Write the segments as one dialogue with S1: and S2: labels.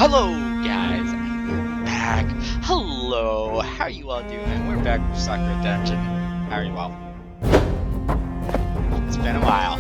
S1: Hello guys, we're back. Hello, how are you all doing? We're back with Sakura Dungeon. How are you all? It's been a while.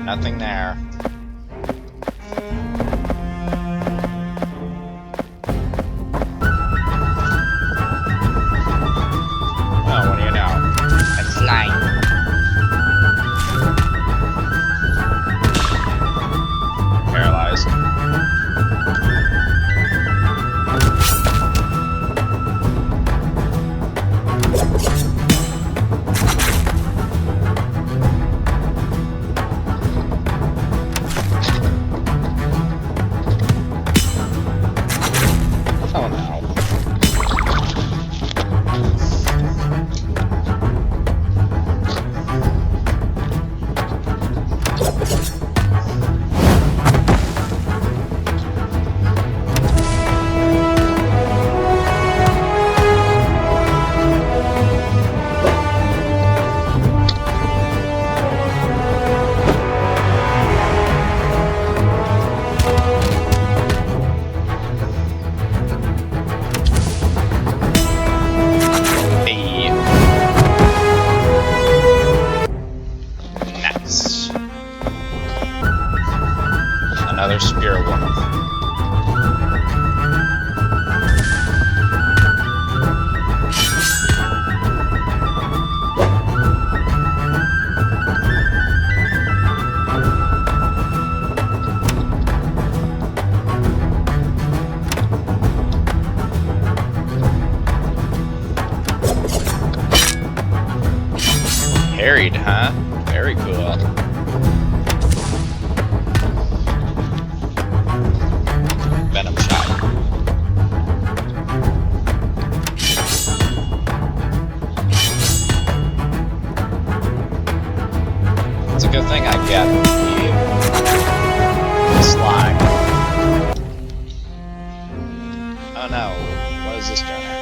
S1: Nothing there. Well, what do you know? It's flying. Paralyzed. Another spirit woman. Harried, huh? Very cool. It's a good thing I get the slime. Oh no, what is this doing here?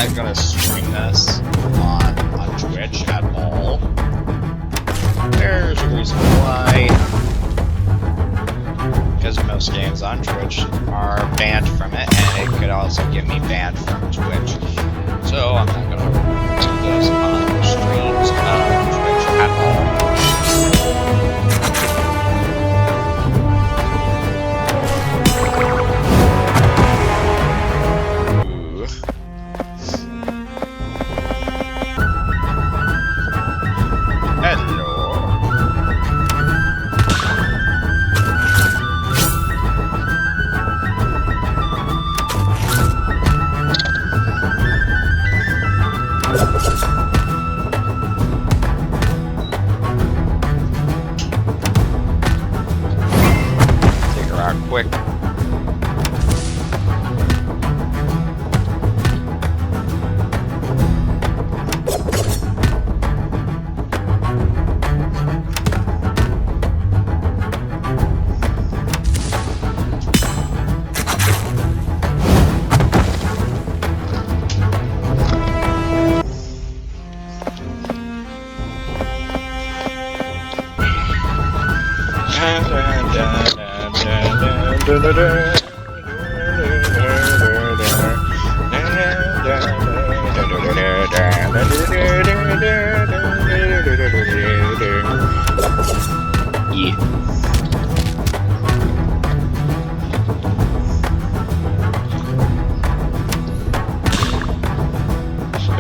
S1: not gonna stream this on Twitch at all. There's a reason why. Because most games on Twitch are banned from it, and it could also get me banned from Twitch. So I'm not gonna do this on streams on Twitch at all. Quick.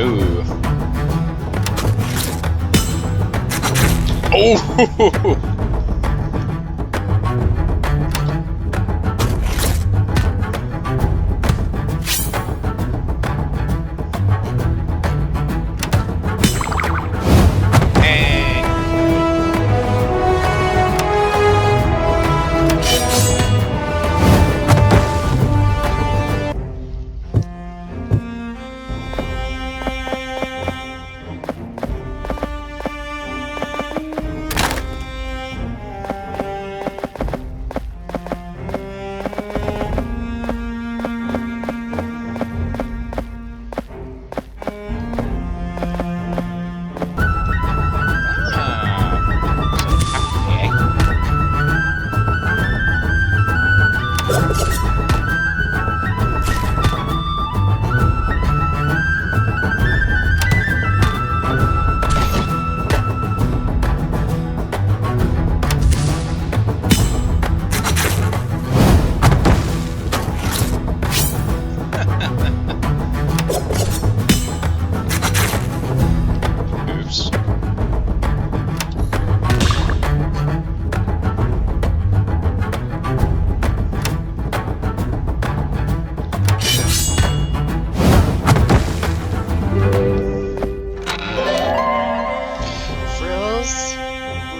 S1: Ooh. Oh!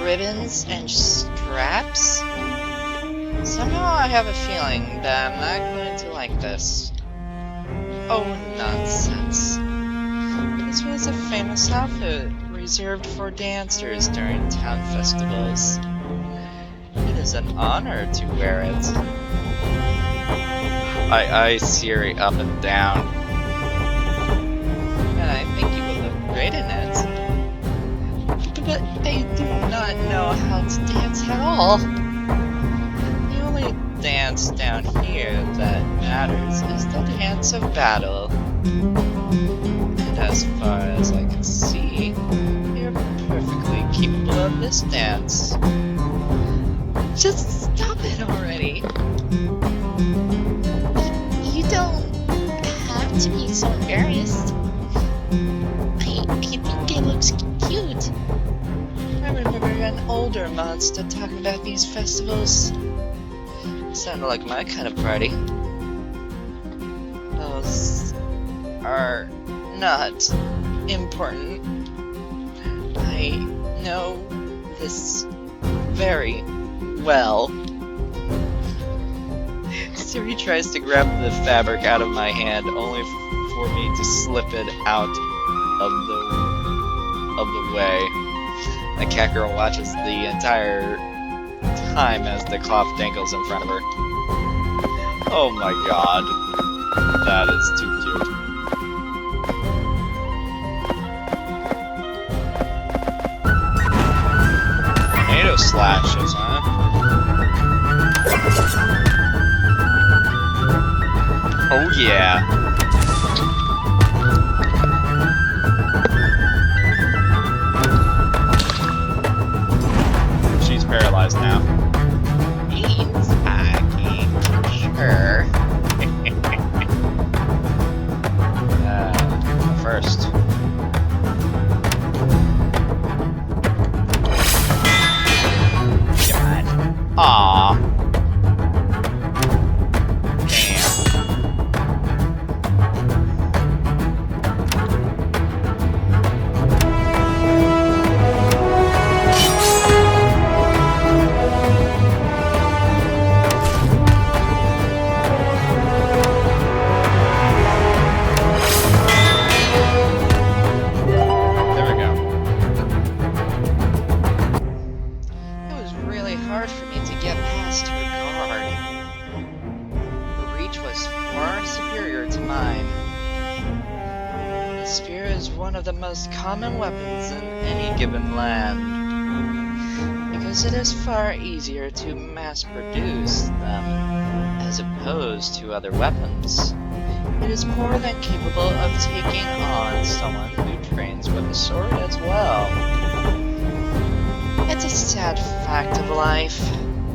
S1: Ribbons and straps? Somehow I have a feeling that I'm not going to like this. Oh, nonsense. This was a famous outfit reserved for dancers during town festivals. It is an honor to wear it. I Siri up and down. And I think you would look great in it. But they do not know how to dance at all. The only dance down here that matters is the dance of battle. And as far as I can see, you're perfectly capable of this dance. Just stop it already. You don't have to be so embarrassed. I think it looks cute. I remember an older monster talking about these festivals. Sounded like my kind of party. Those are not important. I know this very well. Siri tries to grab the fabric out of my hand, only for me to slip it out of the way. The cat girl watches the entire time as the cloth dangles in front of her. Oh my god. That is too cute. slashes, huh? Oh yeah. She's paralyzed now. Means I can sure. First. God. Aww. One of the most common weapons in any given land, because it is far easier to mass-produce them as opposed to other weapons. It is more than capable of taking on someone who trains with a sword as well. It's a sad fact of life,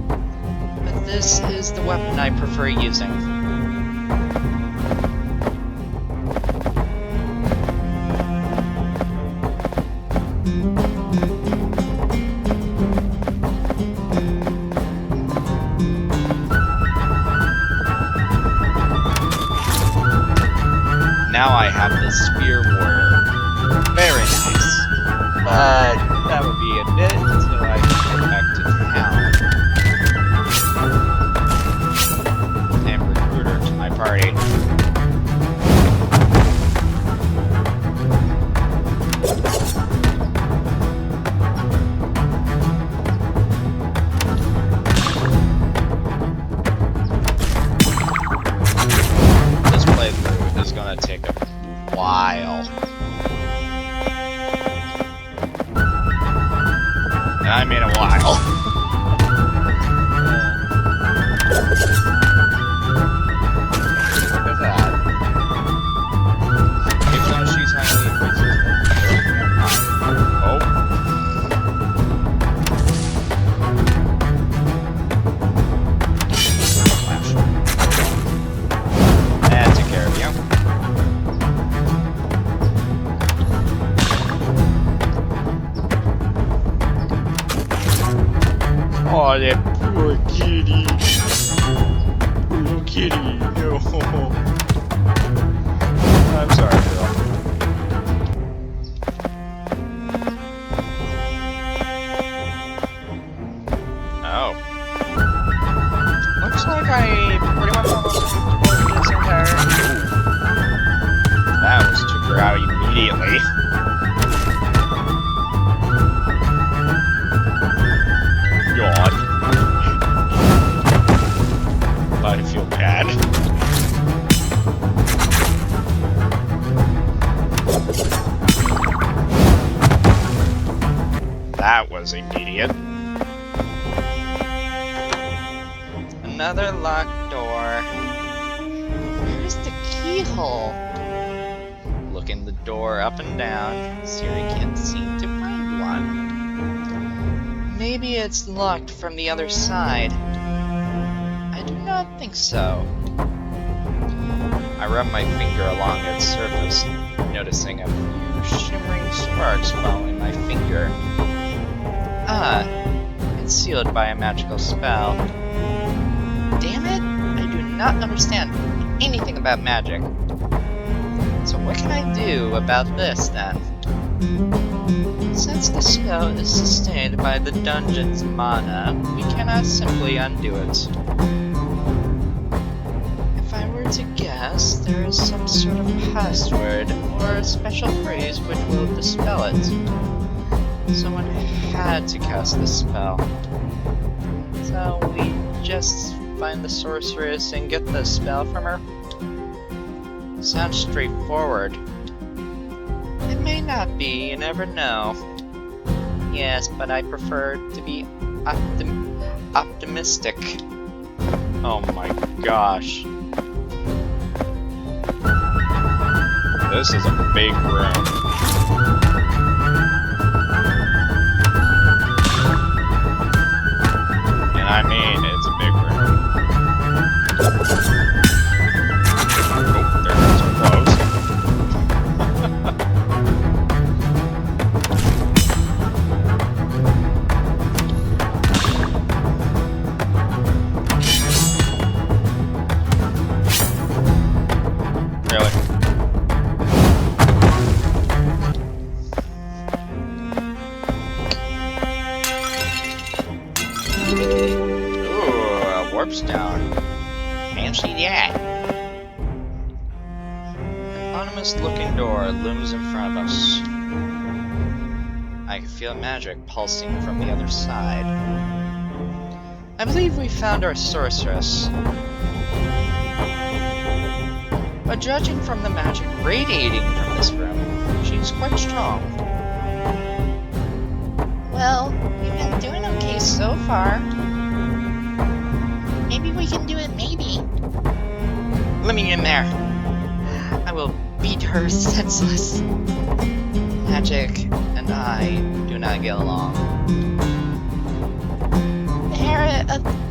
S1: but this is the weapon I prefer using. Now I have the Spear Warrior. Very nice. But that would be a bit until I can get back to town. And recruit her to my party. This playthrough is gonna take a while. And I mean a while. Look at that. Even though she's highly resistant. Oh. That took care of you. Oh, that poor kitty. Little kitty. No. I'm sorry, girl. Oh. Looks like I pretty much almost completed this entire... That was took her out immediately. God. I feel bad. That was immediate. Another locked door. Where's the keyhole? Looking the door up and down, Siri can't seem to find one. Maybe it's locked from the other side. I do not think so. I rub my finger along its surface, noticing a few shimmering sparks following my finger. Ah, it's sealed by a magical spell. Damn it! I do not understand anything about magic. So what can I do about this, then? Since the spell is sustained by the dungeon's mana, we cannot simply undo it. If I were to guess, there is some sort of password or a special phrase which will dispel it. Someone had to cast this spell. So we just find the sorceress and get the spell from her? Sounds straightforward. It may not be, you never know. Yes, but I prefer to be optimistic. Oh my gosh. This is a big room. And I mean, it's a big room. Oh, there goes some clothes. Really? Ooh, a warp stone. Fancy that. An ominous-looking door looms in front of us. I can feel magic pulsing from the other side. I believe we found our sorceress. But judging from the magic radiating from this room, she's quite strong. Well, we've been doing okay so far. Maybe we can do it, maybe. Let me in there. I will beat her senseless. Magic and I do not get along. The hair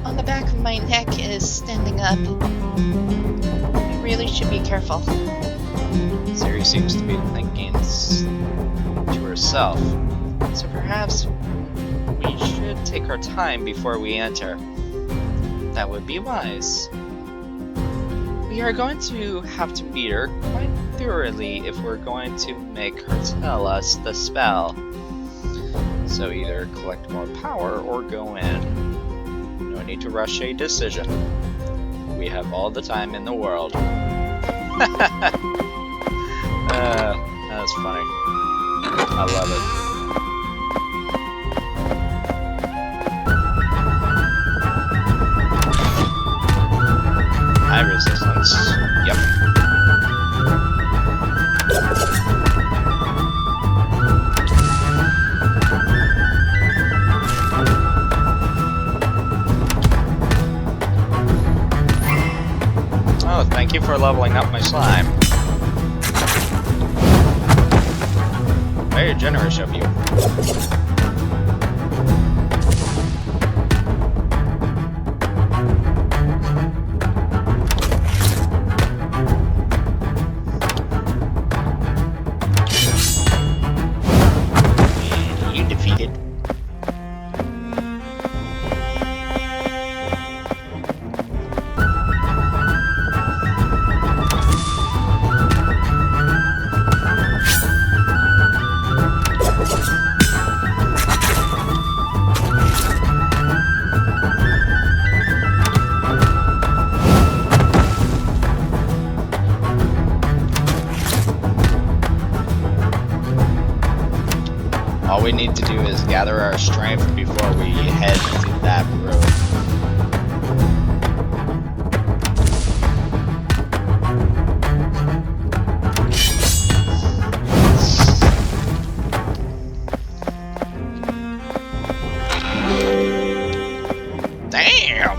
S1: on the back of my neck is standing up. Really should be careful. Siri seems to be thinking to herself, so perhaps we should take our time before we enter. That would be wise. We are going to have to beat her quite thoroughly if we're going to make her tell us the spell. So either collect more power or go in. No need to rush a decision. We have all the time in the world. That's funny. I love it. High resistance. Yep. Oh, thank you for leveling up my slime. Very generous of you. And you defeated. All we need to do is gather our strength before we head to that room. Damn!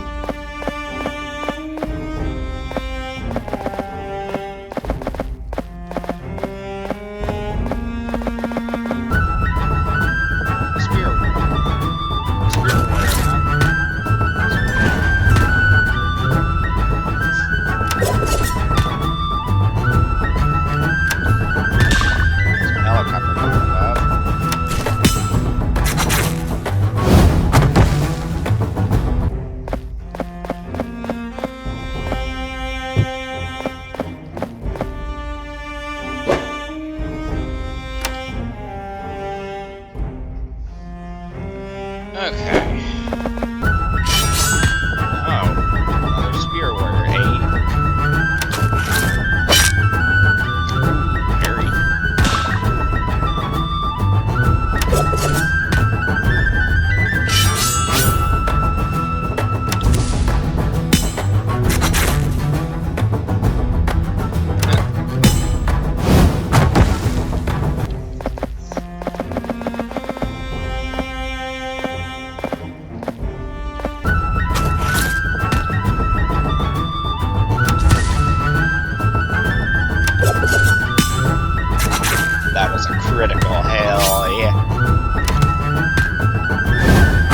S1: critical. Hell yeah.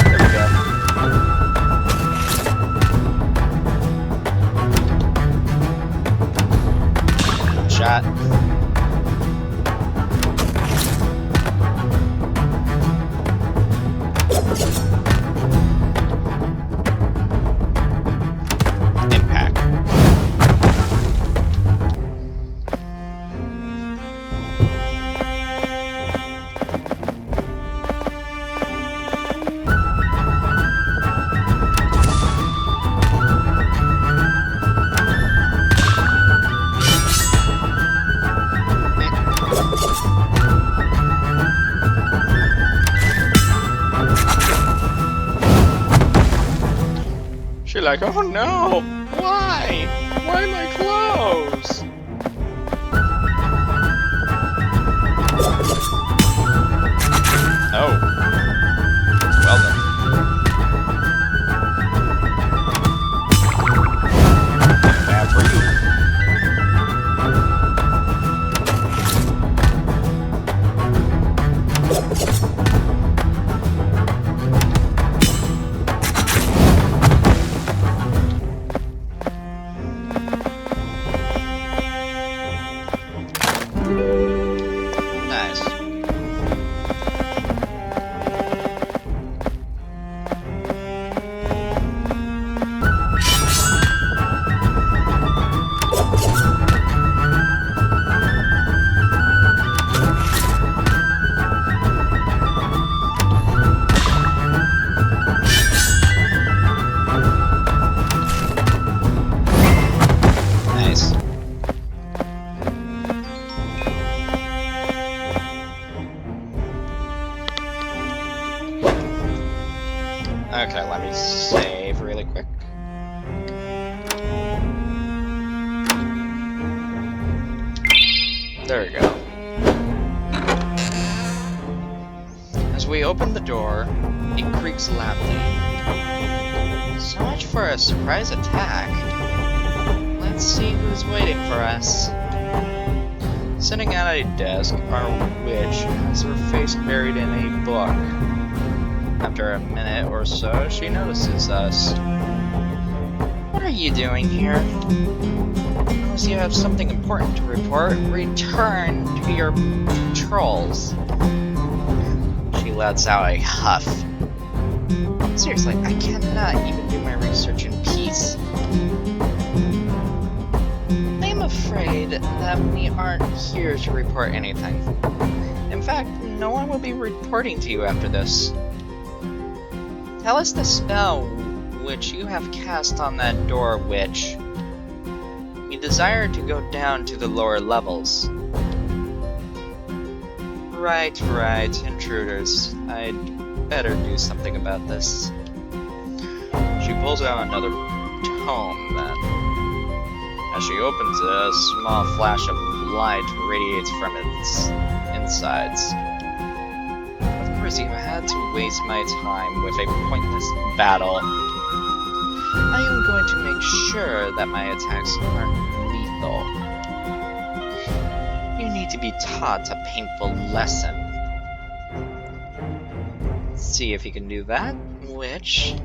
S1: There we go. Shot. Impact. She's like, oh no! Why? Why my clothes? Oh. Well then. Bad for you. Nice. Nice. Okay, let me save really quick. There we go. As we open the door, it creaks loudly. So much for a surprise attack. Let's see who's waiting for us. Sitting at a desk, our witch has her face buried in a book. After a minute or so, she notices us. What are you doing here? Unless you have something important to report, return to your patrols. She lets out a huff. Seriously, I cannot even do my research in peace. I'm afraid that we aren't here to report anything. In fact, no one will be reporting to you after this. Tell us the spell which you have cast on that door, witch. We desire to go down to the lower levels. Right, intruders. I'd better do something about this. She pulls out another tome then. As she opens it, a small flash of light radiates from its insides. Of course, you had to waste my time with a pointless battle. I am going to make sure that my attacks aren't lethal. You need to be taught a painful lesson. See if you can do that, witch.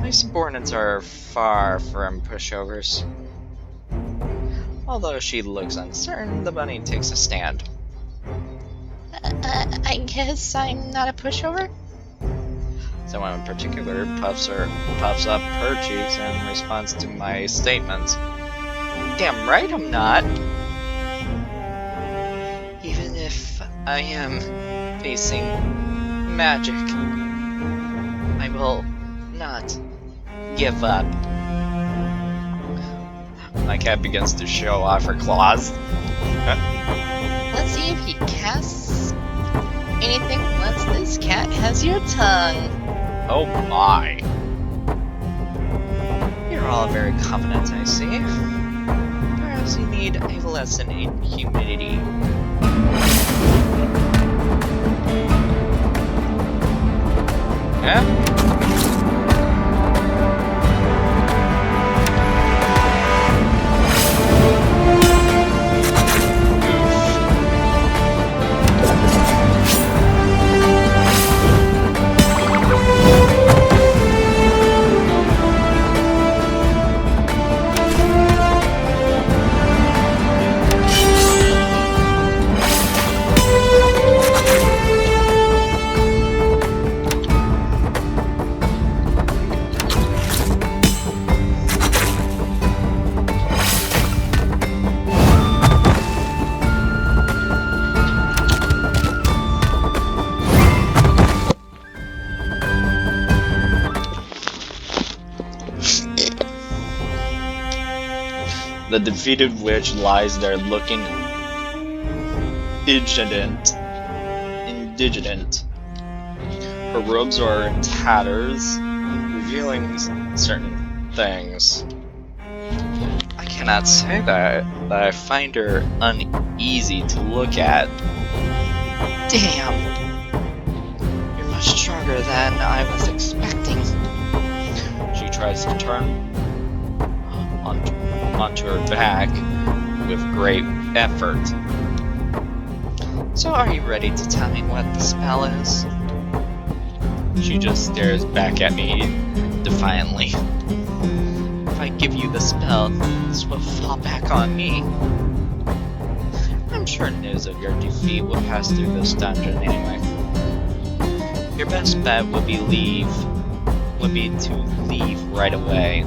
S1: My subordinates are far from pushovers. Although she looks uncertain, the bunny takes a stand. I guess I'm not a pushover? Someone in particular puffs up her cheeks in response to my statements. Damn right I'm not! Even if I am facing magic, I will not give up. My cat begins to show off her claws.
S2: Let's see if he casts anything once this cat has your tongue.
S1: Oh my. You're all very confident, I see. Perhaps you need a lesson in humility. Yeah?
S3: The defeated witch lies there looking indignant. Her robes are in tatters, revealing certain things.
S1: I cannot say that, but I find her uneasy to look at. Damn! You're much stronger than I was expecting.
S3: She tries to turn onto her back with great effort.
S1: So are you ready to tell me what the spell is?
S3: She just stares back at me defiantly.
S1: If I give you the spell, this will fall back on me. I'm sure news of your defeat will pass through this dungeon anyway. Your best bet would be to leave right away.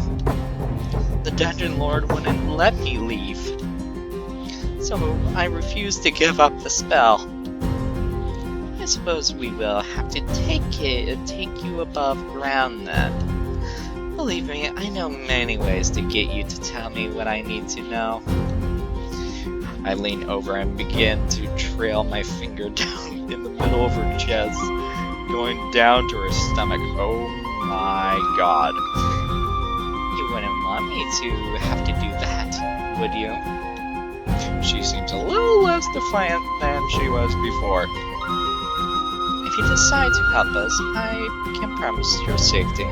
S1: The dungeon lord wouldn't let me leave, so I refuse to give up the spell. I suppose we will have to take you above ground then. Believe me, I know many ways to get you to tell me what I need to know.
S3: I lean over and begin to trail my finger down in the middle of her chest, going down to her stomach. Oh my god.
S1: You wouldn't want me to have to do that, would you?
S3: She seems a little less defiant than she was before.
S1: If you decide to help us, I can promise your safety.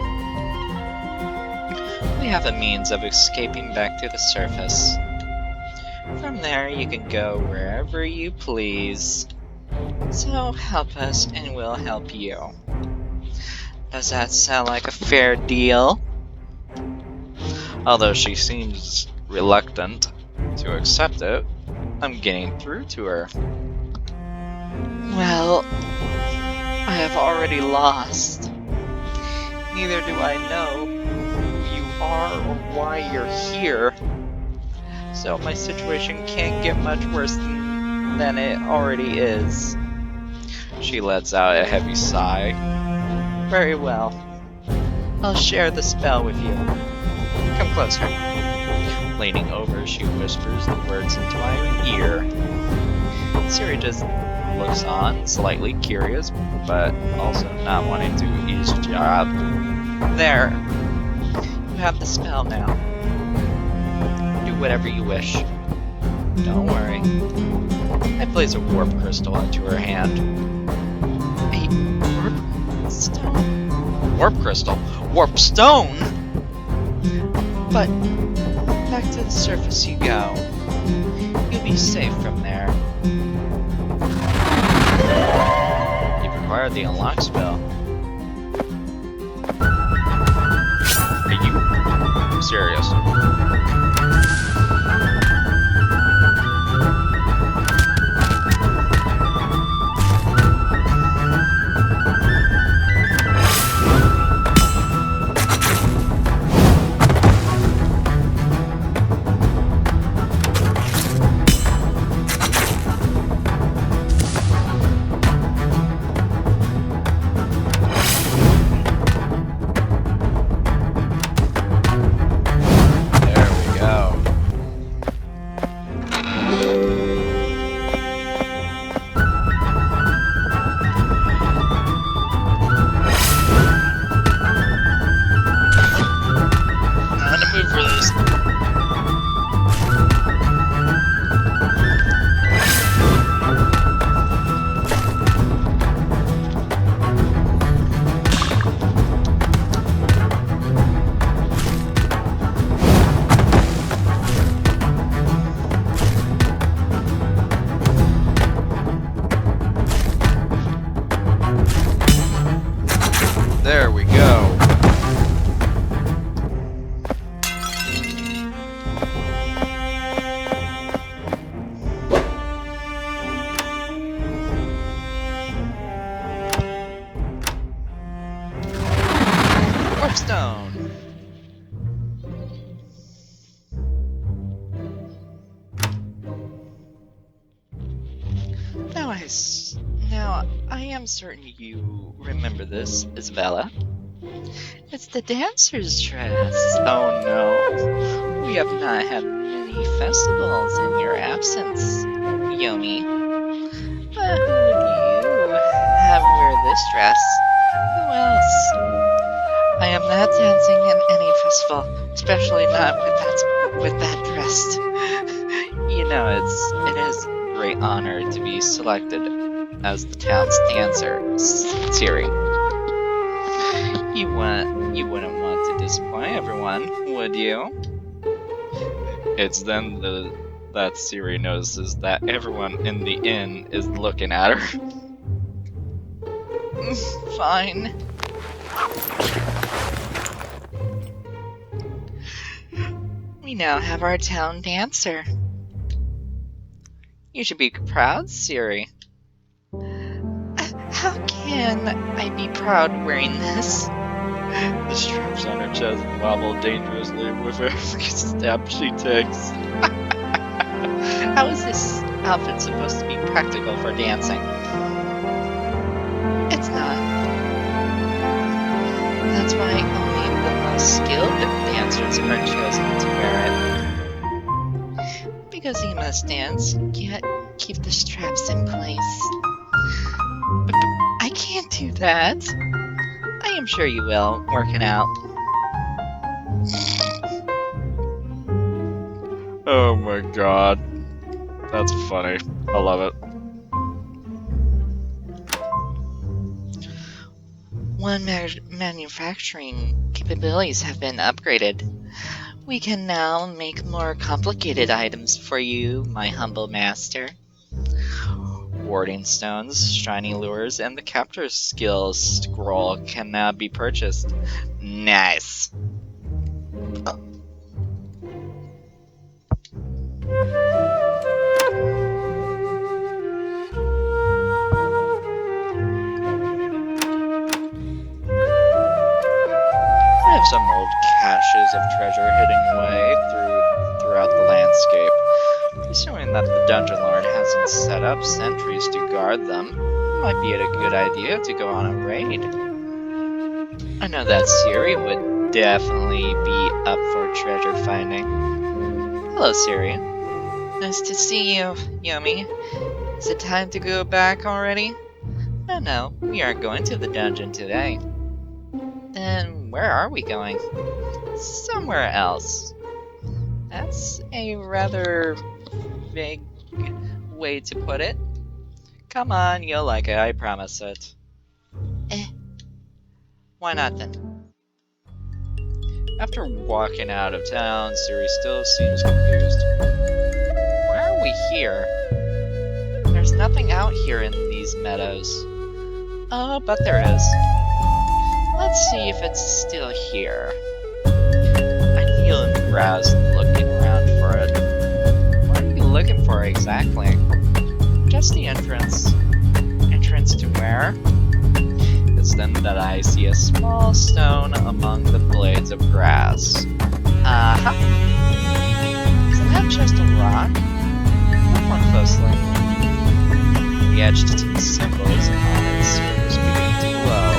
S1: We have a means of escaping back to the surface. From there, you can go wherever you please. So help us and we'll help you. Does that sound like a fair deal?
S3: Although she seems reluctant to accept it, I'm getting through to her.
S1: Well, I have already lost. Neither do I know who you are or why you're here. So my situation can't get much worse than it already is.
S3: She lets out a heavy sigh.
S1: Very well. I'll share the spell with you. Come closer.
S3: Leaning over, she whispers the words into my ear.
S1: Siri just looks on, slightly curious, but also not wanting to eavesdrop. There. You have the spell now. Do whatever you wish.
S3: Don't worry.
S1: I place a warp crystal into her hand. A warp stone?
S3: Warp crystal? Warp stone?
S1: But back to the surface you go. You'll be safe from there.
S3: You've acquired the unlock spell. Are you serious? There we go.
S1: Warpstone! Now I am certain you remember this, Isabella. It's the dancer's dress. Oh no, we have not had many many festivals in your absence, Yomi. But who would you have wear this dress? Who else? I am not dancing in any festival, especially not with that dress. You know, it is a great honor to be selected as the town's dancer, Siri. You wouldn't want to disappoint everyone, would you? It's then that Siri notices that everyone in the inn is looking at her. Fine. We now have our town dancer. You should be proud, Siri. How can I be proud wearing this?
S3: The straps on her chest wobble dangerously with every step she takes.
S1: How is this outfit supposed to be practical for dancing? It's not. That's why only the most skilled dancers are chosen to wear it. Because you must dance, yet keep the straps in place. But I can't do that. I am sure you will, working out.
S3: Oh my god. That's funny. I love it.
S1: When manufacturing capabilities have been upgraded, we can now make more complicated items for you, my humble master. Warding stones, shiny lures, and the capture skill scroll can now be purchased. Nice! I have some old caches of treasure hidden away throughout the landscape. Assuming that the Dungeon Lord hasn't set up sentries to guard them, it might be a good idea to go on a raid. I know that Siri would definitely be up for treasure finding. Hello, Siri. Nice to see you, Yomi. Is it time to go back already? No, we aren't going to the dungeon today. Then where are we going? Somewhere else. That's a rather vague way to put it. Come on, you'll like it, I promise it. Why not then? After walking out of town, Siri still seems confused. Why are we here? There's nothing out here in these meadows. Oh, but there is. Let's see if it's still here. I kneel in the grass looking around for it. What are you looking for exactly? Just the entrance. Entrance to where? It's then that I see a small stone among the blades of grass. Uh-huh. Isn't that just a rock? Look more closely. The etched symbols on its surface begin to glow.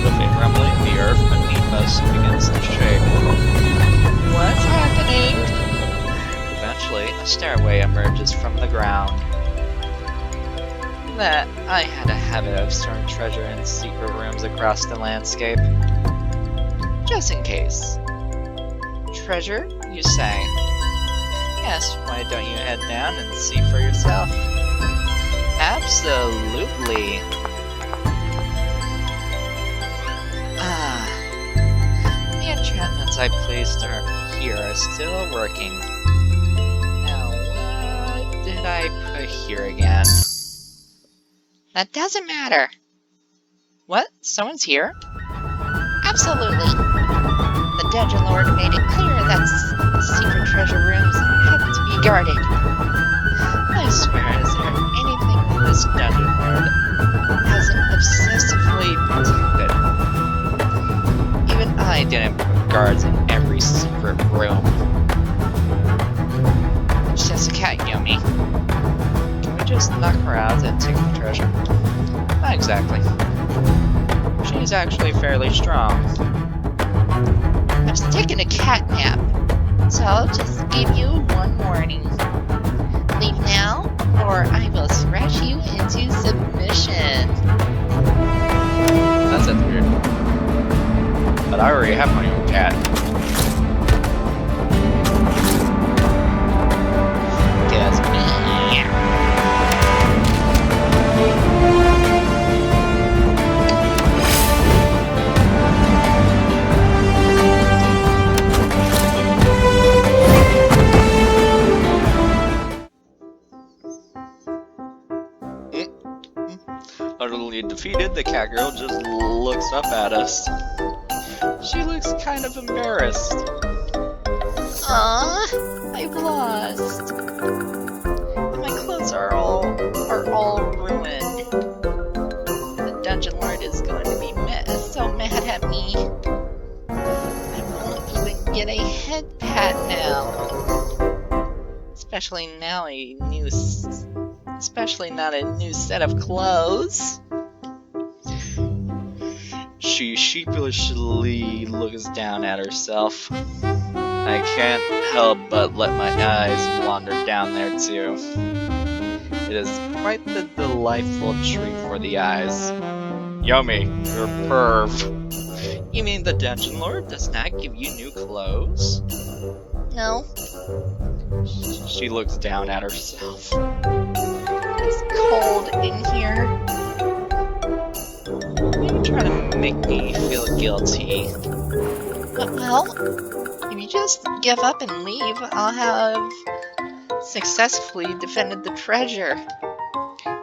S1: With a rumbling, the earth beneath us begins to shake. What's happening? Eventually, a stairway emerges from the ground. That I had a habit of storing treasure in secret rooms across the landscape. Just in case. Treasure, you say? Yes, why don't you head down and see for yourself? Absolutely. The enchantments I placed here are still working. Now, what did I put here again? That doesn't matter. What? Someone's here? Absolutely. The Dungeon Lord made it clear that secret treasure rooms had to be guarded. I swear, is there anything that this Dungeon Lord hasn't obsessively protected? Even I didn't put guards in every secret room. It's just a cat, Yomi. Can we just knock her out and take the treasure? Not exactly. She's actually fairly strong. I'm just taking a cat nap.
S2: So I'll just give you one warning. Leave now, or I will thrash you into submission.
S3: That's weird. But I already have my own cat.
S2: Just me.
S3: Utterly defeated, the cat girl just looks up at us. She looks kind of embarrassed.
S2: Aw, I've lost.
S1: And my clothes are all ruined. The Dungeon Lord is going to be so mad at me. I won't even get a head pat now. Especially not a new set of clothes.
S3: She sheepishly looks down at herself. I can't help but let my eyes wander down there too. It is quite the delightful treat for the eyes. Yummy, you're perv.
S1: You mean the Dungeon Lord does not give you new clothes?
S2: No,
S3: She looks down at herself.
S1: It's cold in here. You're trying to make me feel guilty.
S2: well, if you just give up and leave, I'll have
S1: Successfully defended the treasure.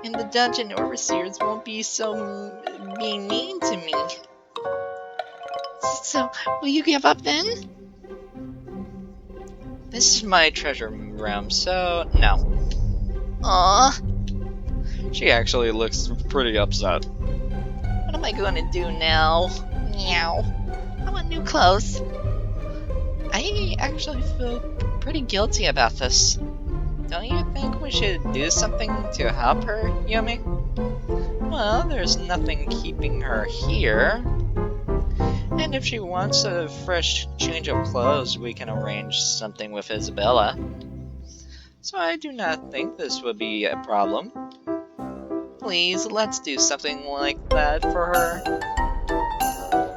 S1: And the dungeon overseers won't be being mean to me.
S2: So, will you give up then?
S1: This is my treasure room, so no.
S2: Aw,
S3: She actually looks pretty upset.
S1: What am I going to do now?
S2: meow. I want new clothes.
S1: I actually feel pretty guilty about this. Don't you think we should do something to help her, Yumi? Well, there's nothing keeping her here. And if she wants a fresh change of clothes, we can arrange something with Isabella. So I do not think this would be a problem. Please, let's do something like that for her.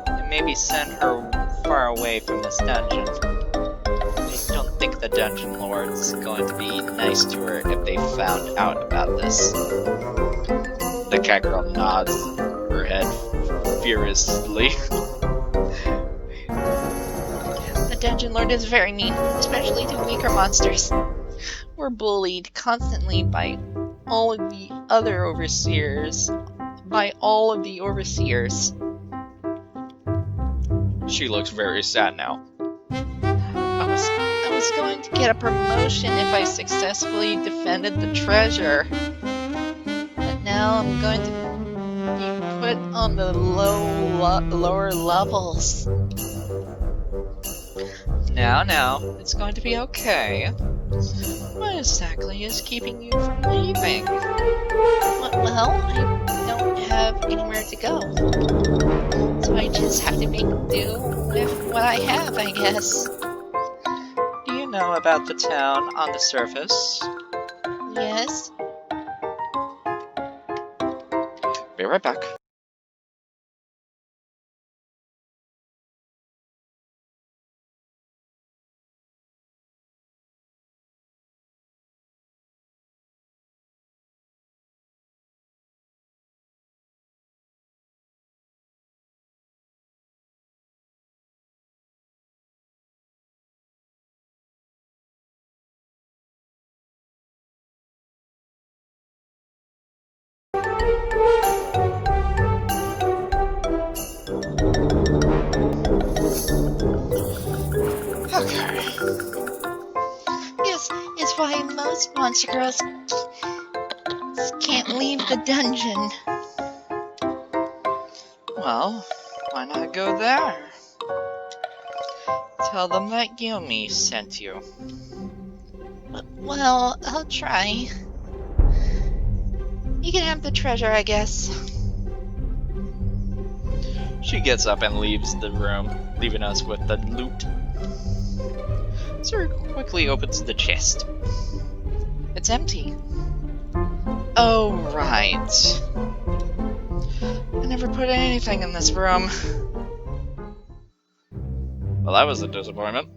S1: And maybe send her far away from this dungeon. I don't think the Dungeon Lord's going to be nice to her if they found out about this.
S3: The cat girl nods her head furiously.
S1: The Dungeon Lord is very mean, especially to weaker monsters. We're bullied constantly by all of the other overseers.
S3: She looks very sad now.
S1: I was going to get a promotion if I successfully defended the treasure. But now I'm going to be put on the lower levels. Now, it's going to be okay. What exactly is keeping you from leaving?
S2: Well, I don't have anywhere to go. So I just have to make do with what I have, I guess.
S1: Do you know about the town on the surface?
S2: Yes.
S3: Be right back. Okay.
S2: Yes, it's why most monster girls can't leave the dungeon.
S1: Well, why not go there? Tell them that Yumi sent you.
S2: Well, I'll try. You can have the treasure, I guess.
S3: She gets up and leaves the room, leaving us with the loot.
S1: Sir quickly opens the chest. It's empty. Oh, right. I never put anything in this room.
S3: Well, that was a disappointment.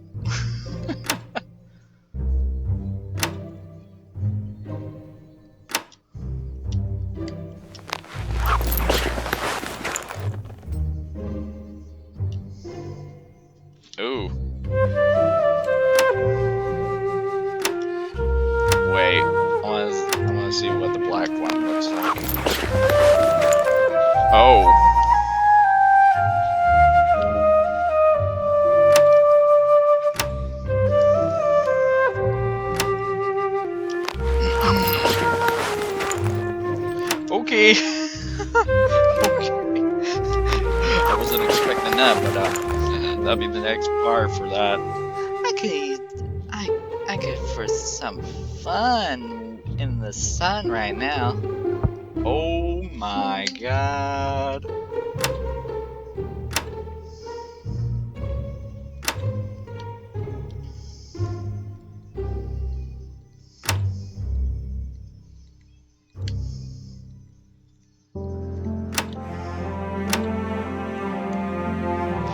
S3: Ooh. Wait, I wanna see what the black one looks like. Oh. Okay. Okay. I wasn't expecting that, but that'd be the next part for that.
S1: I could for some fun in the sun right now.
S3: Oh my god.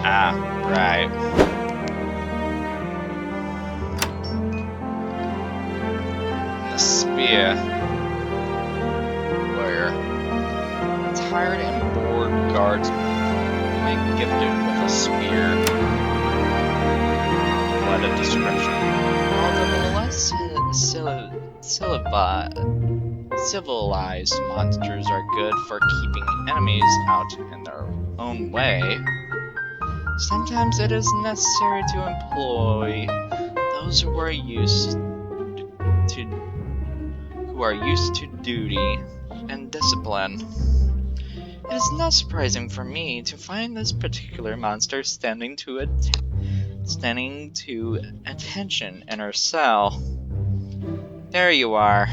S3: Ah, right. The spear. Where tired and bored guardsmen being gifted with a spear. What a description.
S1: Although the less civilized monsters are good for keeping enemies out in their own way, sometimes it is necessary to employ those who are used to duty and discipline. It is not surprising for me to find this particular monster standing to attention in her cell. There you are.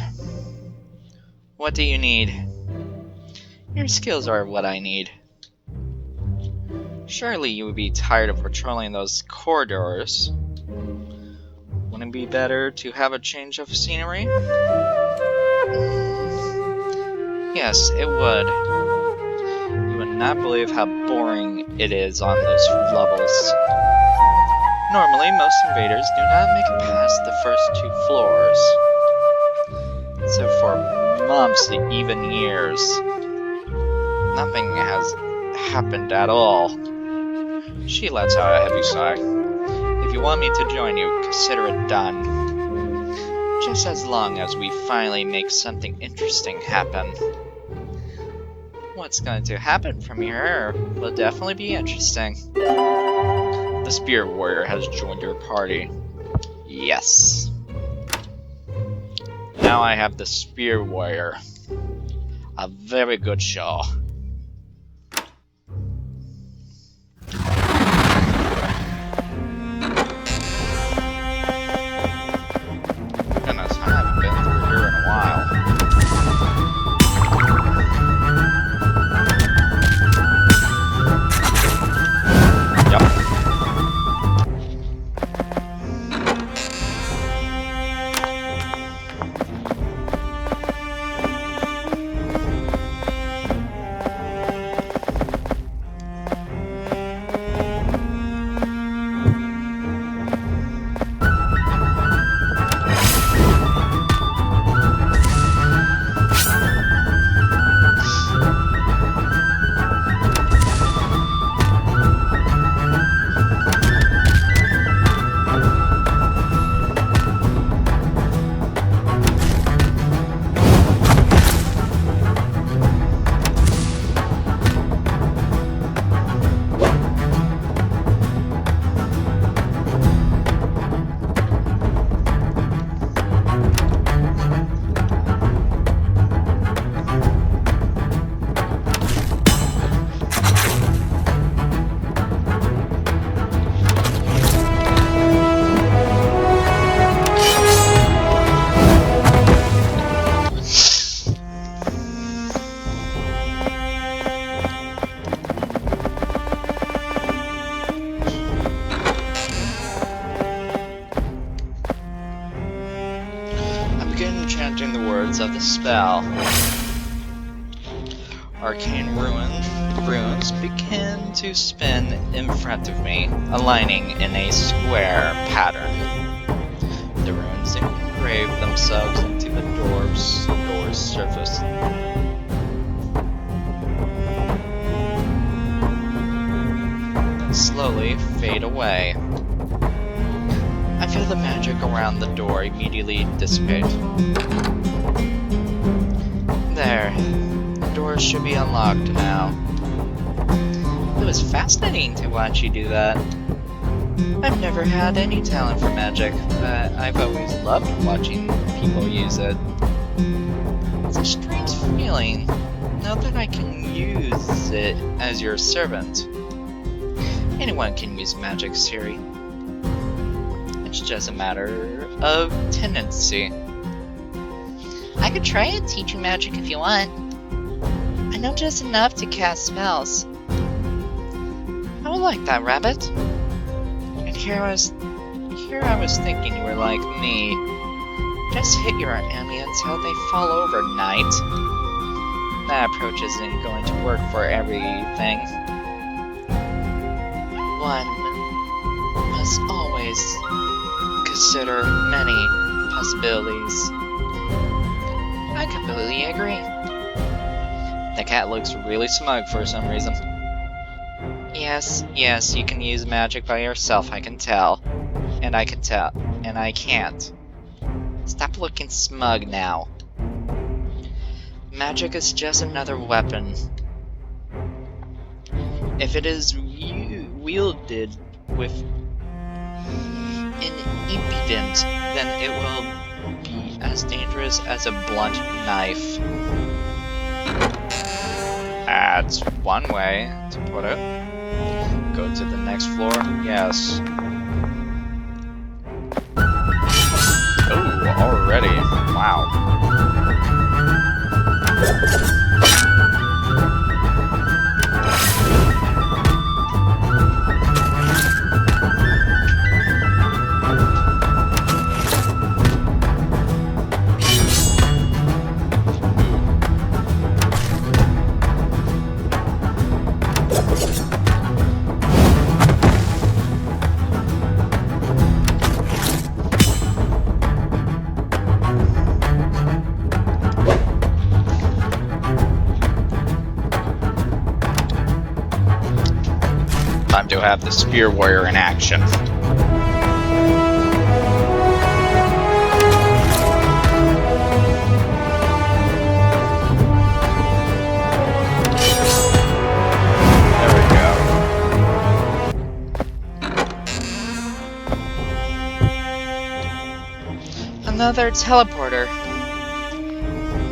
S1: What do you need? Your skills are what I need. Surely you would be tired of patrolling those corridors. Wouldn't it be better to have a change of scenery? Yes, it would. You would not believe how boring it is on those levels. Normally, most invaders do not make it past the first 2 floors. So for months, even years, nothing has happened at all. She lets out a heavy sigh. If you want me to join you, consider it done. Just as long as we finally make something interesting happen. What's going to happen from here will definitely be interesting.
S3: The spear warrior has joined your party.
S1: Yes.
S3: Now I have the spear warrior. A very good show.
S1: Goodness, I haven't been through here in a while.
S3: chanting the words of the spell. Arcane runes begin to spin in front of me, aligning in a square pattern. The runes engrave themselves into the door's surface. Then slowly fade away. I feel the magic around the door immediately dissipate. There. The door should be unlocked now. It was fascinating to watch you do that. I've never had any talent for magic, but I've always loved watching people use it. It's a strange feeling, now that I can use it as your servant. Anyone can use magic, Siri. It's just a matter of tendency.
S2: I could try and teach you magic if you want. I know just enough to cast spells.
S1: I would like that, Rabbit. And here I was thinking you were like me. Just hit your enemy until they fall over, knight. That approach isn't going to work for everything. One must always consider many possibilities. I completely agree. The cat looks really smug for some reason. Yes, you can use magic by yourself, I can tell. And I can't. Stop looking smug now. Magic is just another weapon. If it is wielded with impudence, then it will be as dangerous as a blunt knife. That's one way to put it. Go to the next floor? Yes. Oh, already. Wow. Time to have the Spear Warrior in action. There we go. Another teleporter.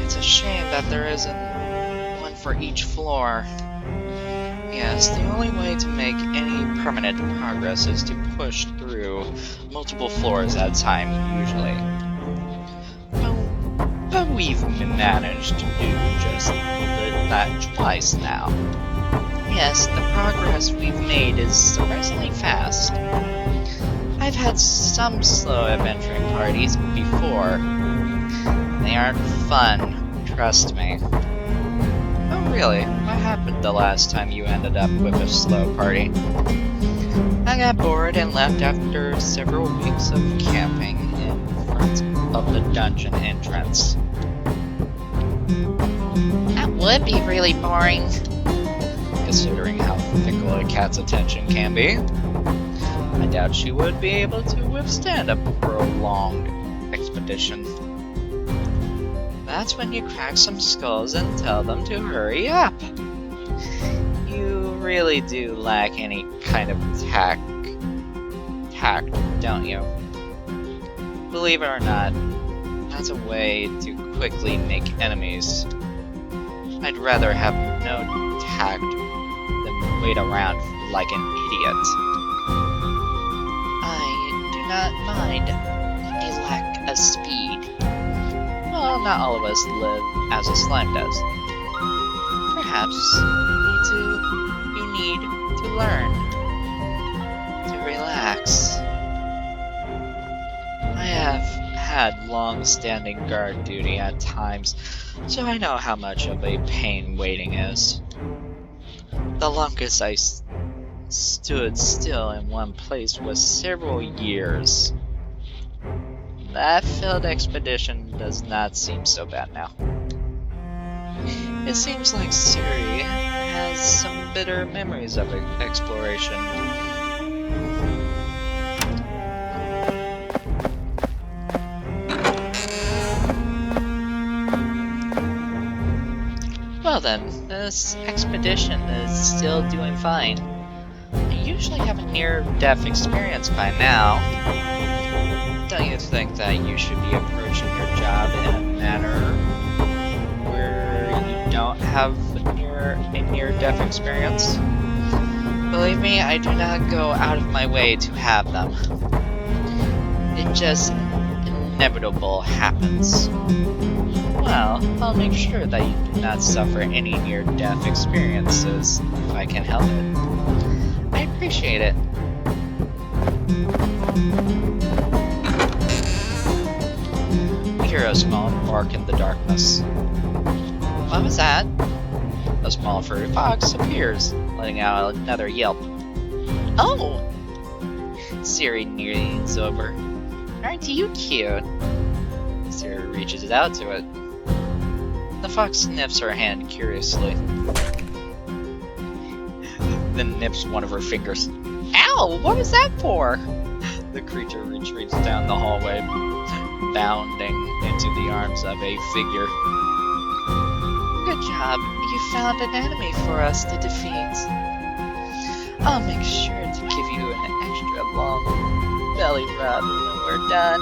S1: It's a shame that there isn't one for each floor. Yes, the only way to make any permanent progress is to push through multiple floors at a time, usually. But we've managed to do just that twice now. Yes, the progress we've made is surprisingly fast. I've had some slow adventuring parties before. They aren't fun, trust me. Oh really? What happened the last time you ended up with a slow party? I got bored and left after several weeks of camping in front of the dungeon entrance.
S2: That would be really boring.
S3: Considering how fickle a cat's attention can be, I doubt she would be able to withstand a prolonged expedition. That's when you crack some skulls and tell them to hurry up. You really do lack any kind of tact, don't you? Believe it or not, that's a way to quickly make enemies. I'd rather have no tact than wait around like an idiot.
S2: I do not mind a lack of speed.
S3: Well, not all of us live as a slime does. Perhaps you need to learn to relax. I have had long-standing guard duty at times, so I know how much of a pain waiting is. The longest I stood still in one place was several years. That failed expedition does not seem so bad now. It seems like Siri has some bitter memories of exploration. Well then, this expedition is still doing fine. I usually have a near-death experience by now. Don't you think that you should be approaching your job in a manner where you don't have a near-death experience? Believe me, I do not go out of my way to have them. It just inevitable happens. Well, I'll make sure that you do not suffer any near-death experiences if I can help it. I appreciate it. You hear a small bark in the darkness. What was that? A small furry fox appears, letting out another yelp. Oh! Siri leans over. Aren't you cute? Siri reaches out to it. The fox sniffs her hand curiously, then nips one of her fingers. Ow! What was that for? The creature retreats down the hallway, bounding into the arms of a figure. Good job. You found an enemy for us to defeat. I'll make sure to give you an extra long belly rub when we're done.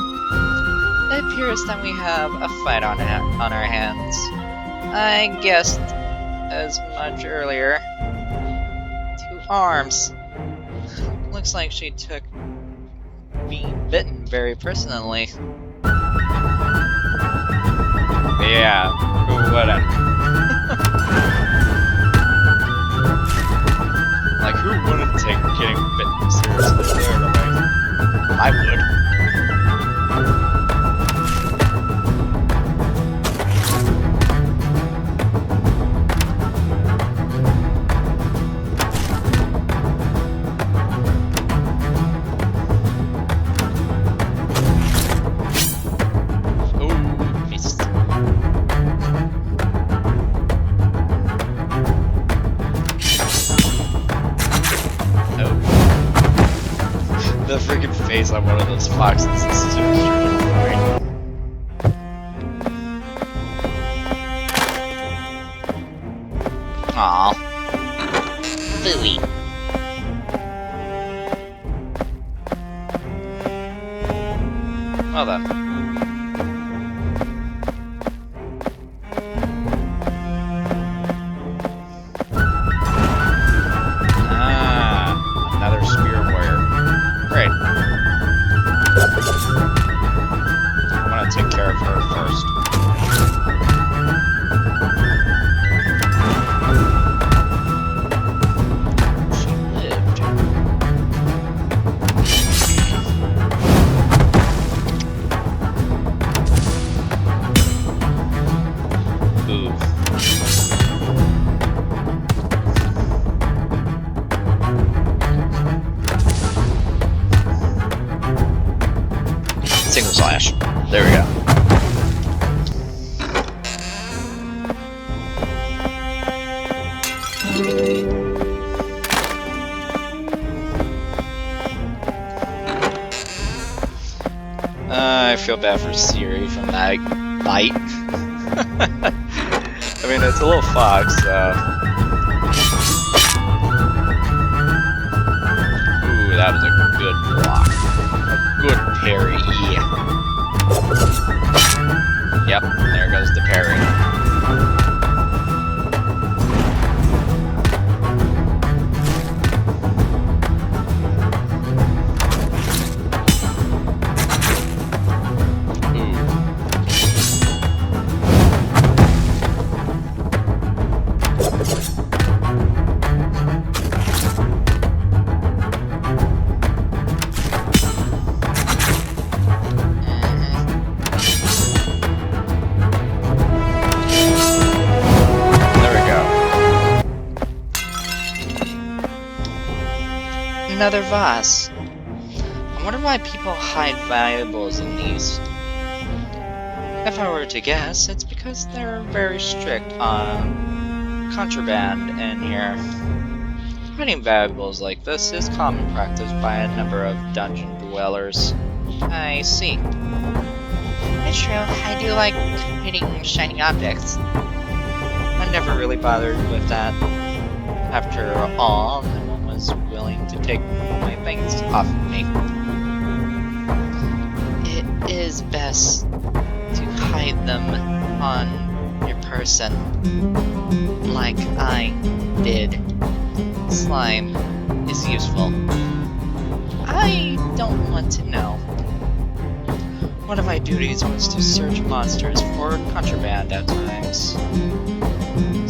S3: It appears that we have a fight on our hands. I guessed as much earlier. 2 arms. Looks like she took being bitten very personally. Yeah, whatever. Like, who wouldn't take getting bitten seriously? Clearly. I would. The freaking face on one of those foxes is so annoying. Aww. Booey. Well then. Another spear warrior. Great. I'm gonna take care of her first. She lived. Ooh. Single slash. There we go. I feel bad for Siri from that bite. I mean, it's a little fox, so... Ooh, that was a good block. A good parry. Yep, there goes the parry.
S1: another vase. I wonder why people hide valuables in these. If I were to guess, it's because they're very strict on contraband in here. Hiding valuables like this is common practice by a number of dungeon dwellers. I see.
S2: It's true, I do like hitting shiny objects.
S1: I never really bothered with that. After all, no one was willing to take my things off of me. It is best to hide them on your person, like I did. Slime is useful. I don't want to know. One of my duties was to search monsters for contraband at times.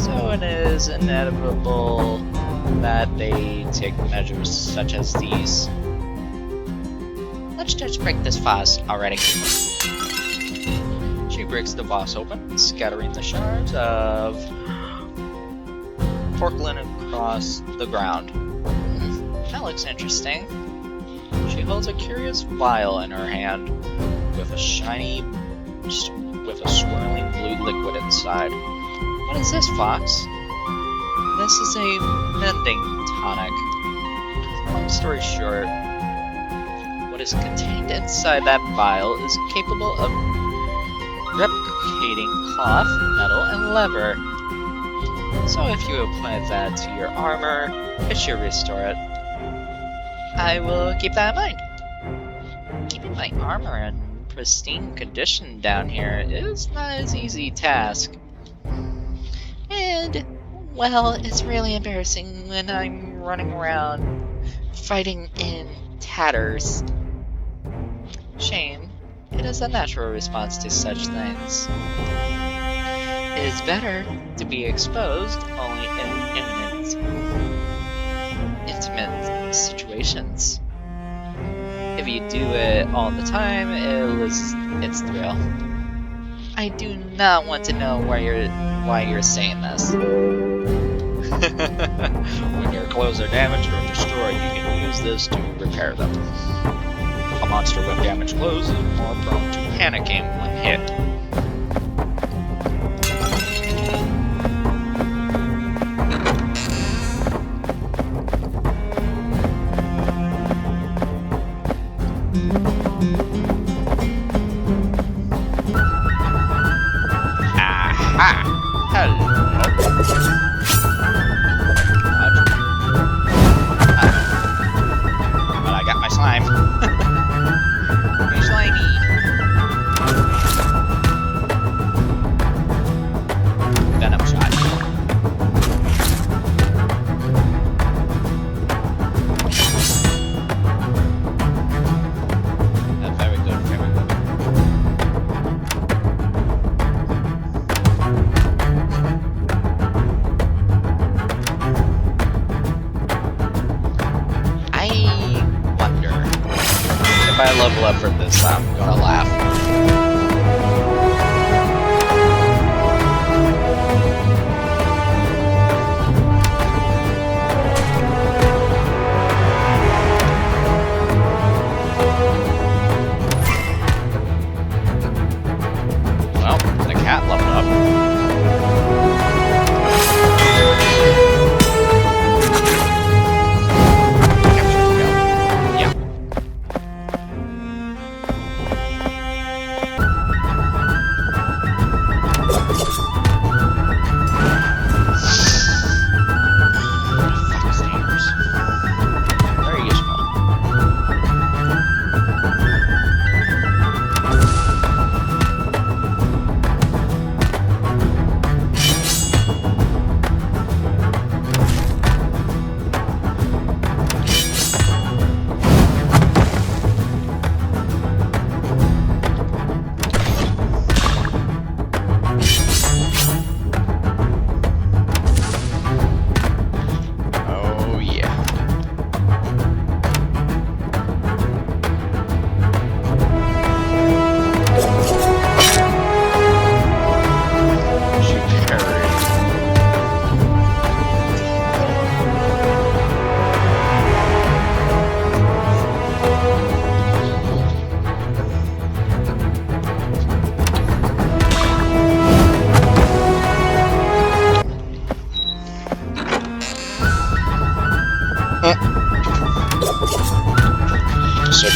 S1: So it is inevitable that they take measures such as these. Let's just break this vase already. She breaks the vase open, scattering the shards of porcelain across the ground. That looks interesting. She holds a curious vial in her hand with a swirling blue liquid inside. What is this, Fox? This is a mending tonic. Long story short, what is contained inside that vial is capable of replicating cloth, metal, and leather. So if you apply that to your armor, it should restore it. I will keep that in mind. Keeping my armor in pristine condition down here is not an easy task. And, well, it's really embarrassing when I'm running around fighting in tatters. Shame. It is a natural response to such things. It is better to be exposed only in intimate situations. If you do it all the time, it's thrill. I do not want to know why you're saying this. When your clothes are damaged or destroyed, you can use this to repair them. A monster with damaged clothes is more prone to panicking when hit. But I got my slime. Very slimy. Venom shot. Very good, very good. If I level up for this, I'm gonna laugh. Well, the cat leveled up.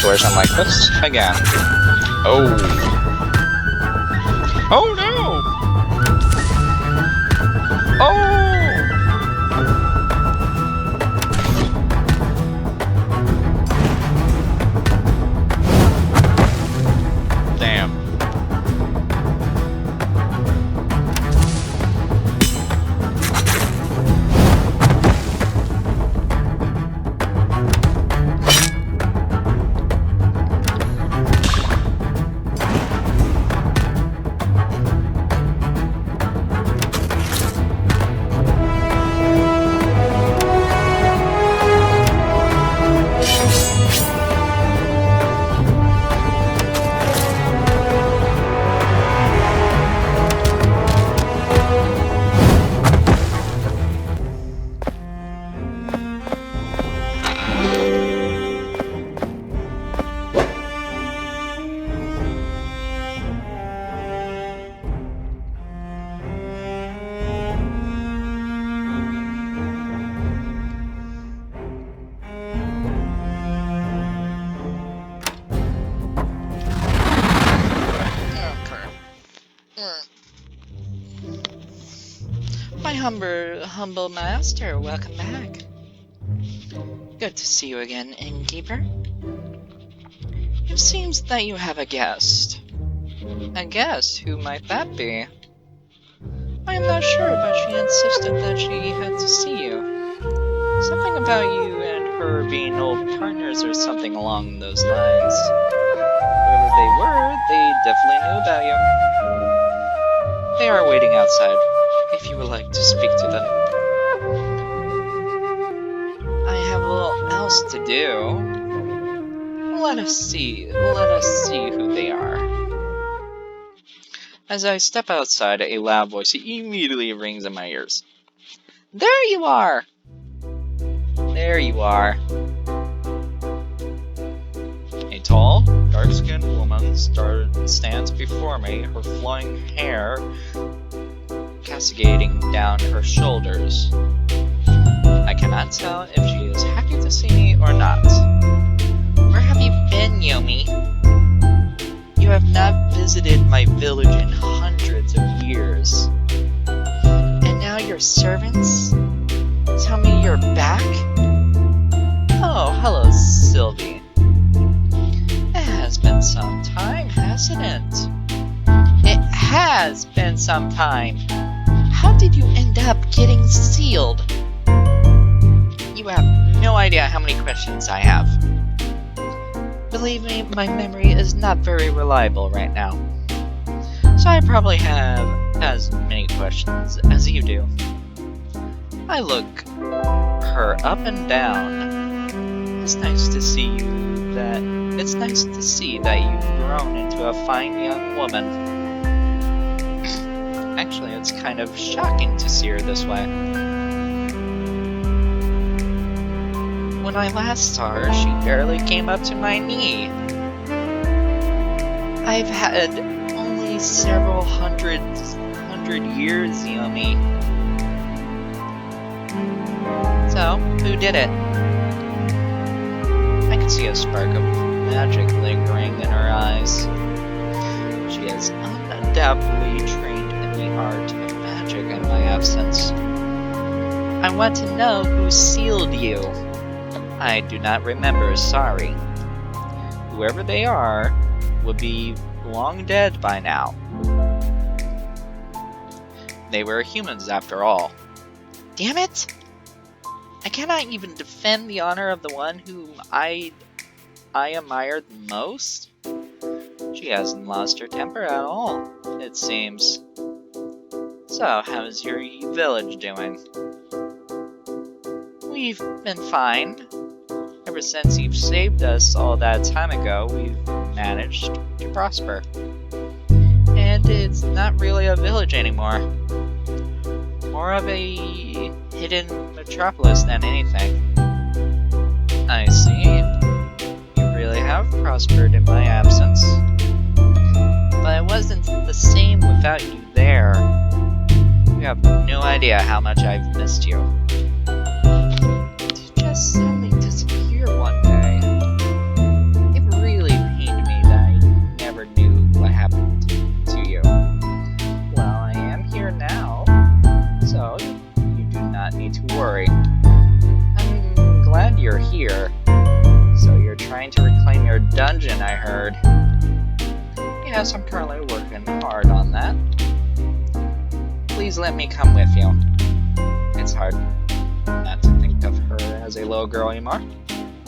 S3: situation like this again. Oh. Oh no! Oh! Damn.
S1: My humble master, welcome back. Good to see you again, innkeeper. It seems that you have a guest. A guest? Who might that be? I am not sure, but she insisted that she had to see you. Something about you and her being old partners or something along those lines. Whoever they were, they definitely knew about you. They are waiting outside, if you would like to speak to them. I have little else to do. Let us see who they are. As I step outside, a loud voice immediately rings in my ears. There you are! There you are. A tall, dark-skinned woman stands before me, her flowing hair cascading down her shoulders. I cannot tell if she is happy to see me or not. Where have you been, Yomi? You have not visited my village in hundreds of years. And now your servants tell me you're back? Oh, hello, Sylvie. It has been some time, hasn't it? It has been some time. How did you end up getting sealed? You have no idea how many questions I have. Believe me, my memory is not very reliable right now. So I probably have as many questions as you do. I look her up and down. It's nice to see that you've grown into a fine young woman. Actually, it's kind of shocking to see her this way. When I last saw her, she barely came up to my knee. I've had only several hundred years, Yomi. So, who did it? I can see a spark of magic lingering in her eyes. She is undoubtedly trained in the art of magic in my absence. I want to know who sealed you. I do not remember, sorry. Whoever they are would be long dead by now. They were humans after all. Damn it! I cannot even defend the honor of the one whom I admired most. She hasn't lost her temper at all, it seems. So, how's your village doing? We've been fine. Ever since you've saved us all that time ago, we've managed to prosper. And it's not really a village anymore. More of a hidden metropolis than anything. I see. You really have prospered in my absence. But it wasn't the same without you there. You have no idea how much I've missed you. Did you just suddenly disappear one day? It yes, I'm currently working hard on that. Please let me come with you. It's hard not to think of her as a little girl anymore.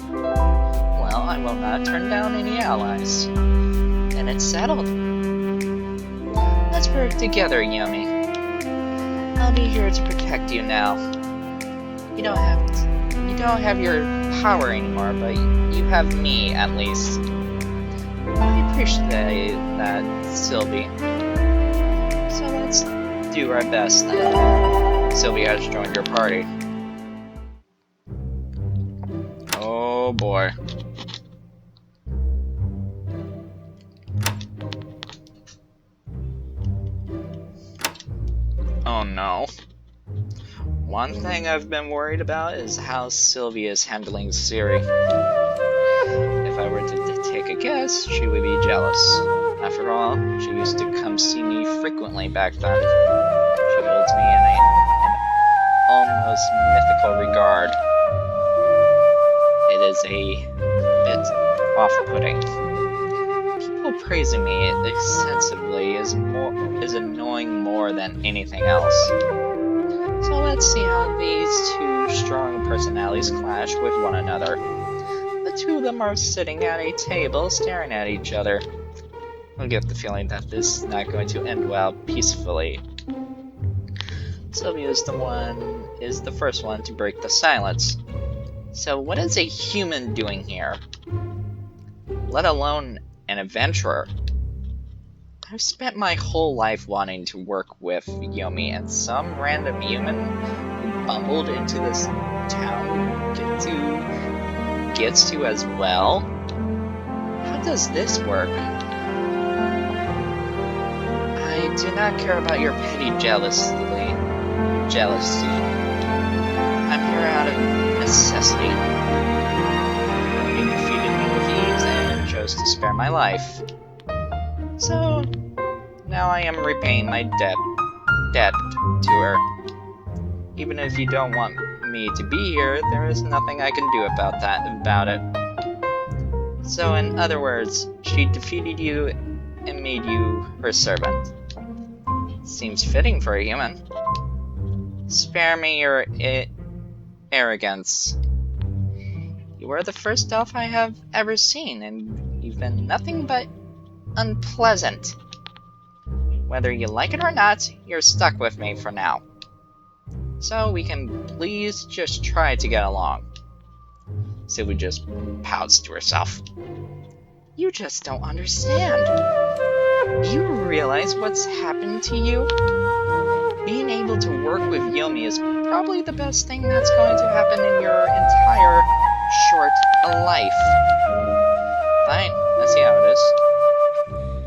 S1: Well, I will not turn down any allies. And it's settled. Let's work together, Yumi. I'll be here to protect you now. You don't have your power anymore, but you have me at least. I appreciate that, Sylvie. So let's do our best then. Sylvie has joined your party. Oh boy. Oh no. One thing I've been worried about is how Sylvie is handling Siri. If I were to take a guess, she would be jealous. After all, she used to come see me frequently back then. She holds me in an almost mythical regard. It is a bit off-putting. People praising me extensively is annoying more than anything else. So let's see how these two strong personalities clash with one another. The two of them are sitting at a table staring at each other. I get the feeling that this is not going to end well peacefully. Sylvia is the first one to break the silence. So what is a human doing here? Let alone an adventurer. I've spent my whole life wanting to work with Yumi, and some random human who bumbled into this town gets to as well? How does this work? I do not care about your petty jealousy. I'm here out of necessity. You defeated me with ease and chose to spare my life. So, now I am repaying my debt to her. Even if you don't want me to be here, there is nothing I can do about it. So, in other words, she defeated you and made you her servant. Seems fitting for a human. Spare me your arrogance. You are the first elf I have ever seen, and you've been nothing but unpleasant. Whether you like it or not, you're stuck with me for now. So we can please just try to get along. Sylvie just pouts to herself. You just don't understand. Do you realize what's happened to you? Being able to work with Yumi is probably the best thing that's going to happen in your entire short life. Fine, let's see how it is.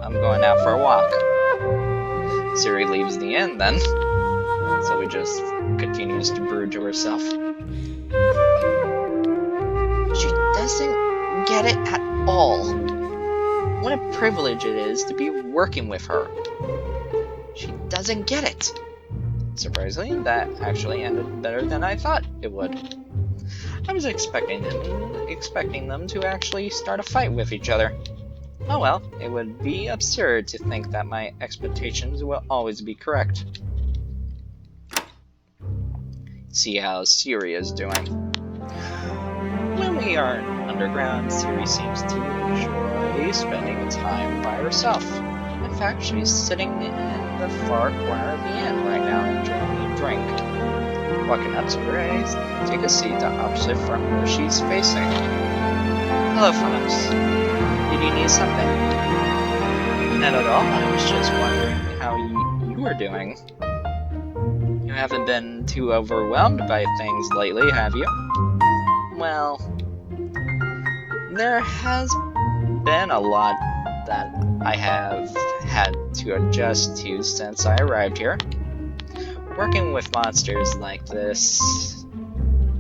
S1: I'm going out for a walk. Siri leaves the inn then. So he just continues to brood to herself. She doesn't get it at all. What a privilege it is to be working with her. She doesn't get it. Surprisingly, that actually ended better than I thought it would. I was expecting them to actually start a fight with each other. Oh well, it would be absurd to think that my expectations will always be correct. See how Siri is doing. When we are underground, Siri seems to enjoy spending time by herself. In fact, she's sitting in the far corner of the inn right now enjoying a drink. Walking up to her, I take a seat opposite from where she's facing. Hello, folks. Did you need something? Not at all. I was just wondering how you were doing. You haven't been too overwhelmed by things lately, have you? Well, there has been a lot that I have had to adjust to since I arrived here. Working with monsters like this,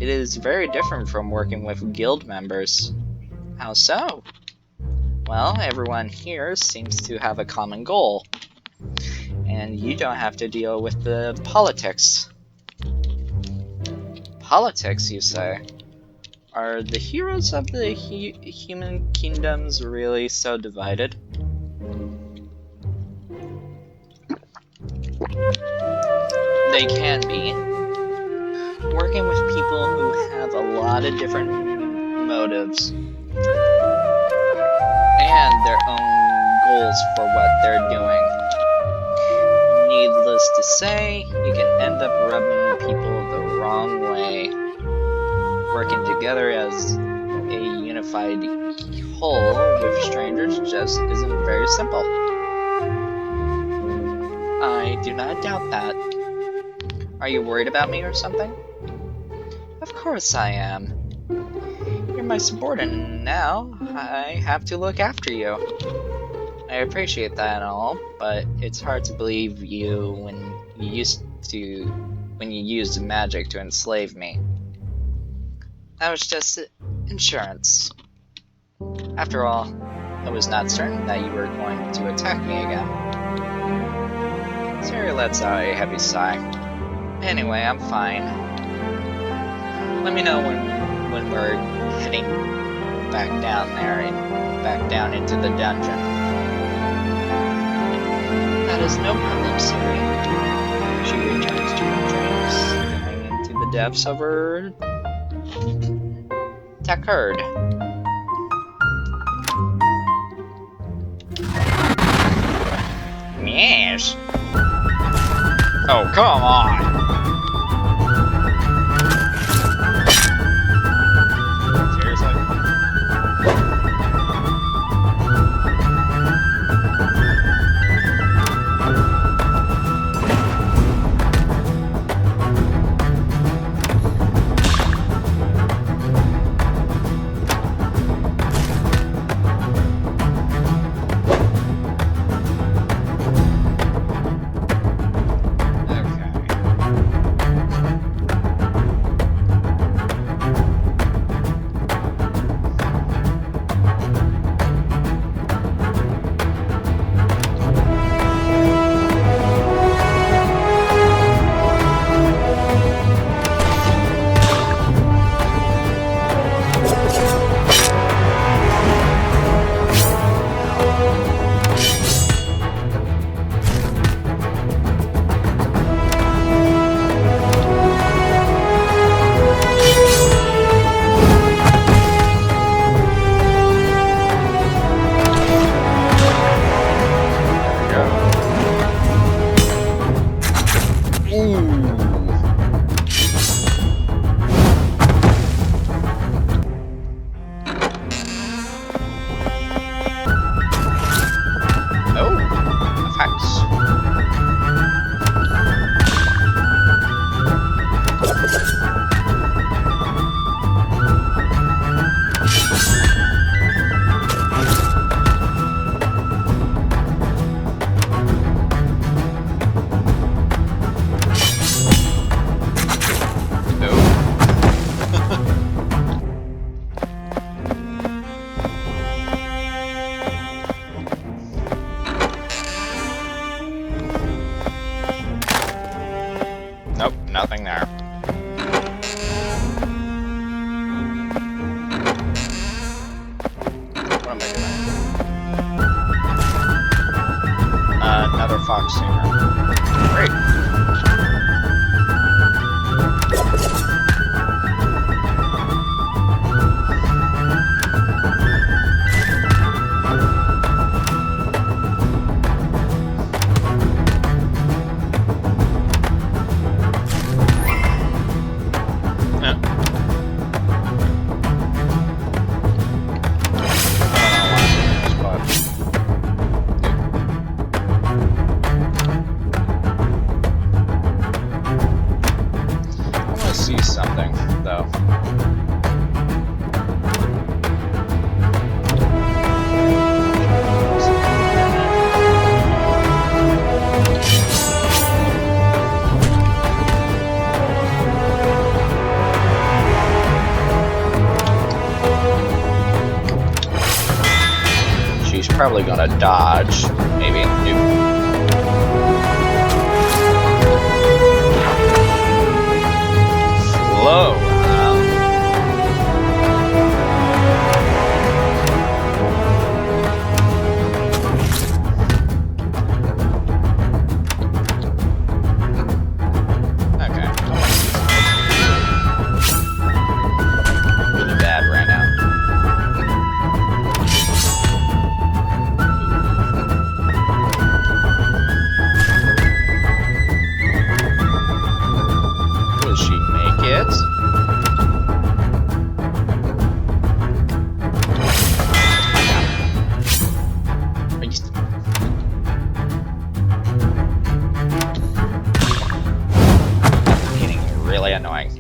S1: it is very different from working with guild members. How so? Well, everyone here seems to have a common goal, and you don't have to deal with the politics. Politics, you say? Are the heroes of the human kingdoms really so divided?
S3: They can be. Working with people who have a lot of different motives and their own goals for what they're doing. Needless to say, you can end up rubbing people the wrong way. Working together as a unified whole with strangers just isn't very simple. I do not doubt that. Are you worried about me or something? Of course I am. You're my subordinate now. I have to look after you. I appreciate that and all, but it's hard to believe you when you used magic to enslave me. That was just insurance. After all, I was not certain that you were going to attack me again. Siri lets out a heavy sigh. Anyway, I'm fine. Let me know when we're heading back down there and back down into the dungeon. That is no problem, Siri. She returns to her drinks, going into the depths of her Takard. Yes. Oh, come on. Seriously? Nope, nothing there. What am I doing? Another fox singer. Great. Probably gonna dodge, maybe. Nope. Slow, annoying.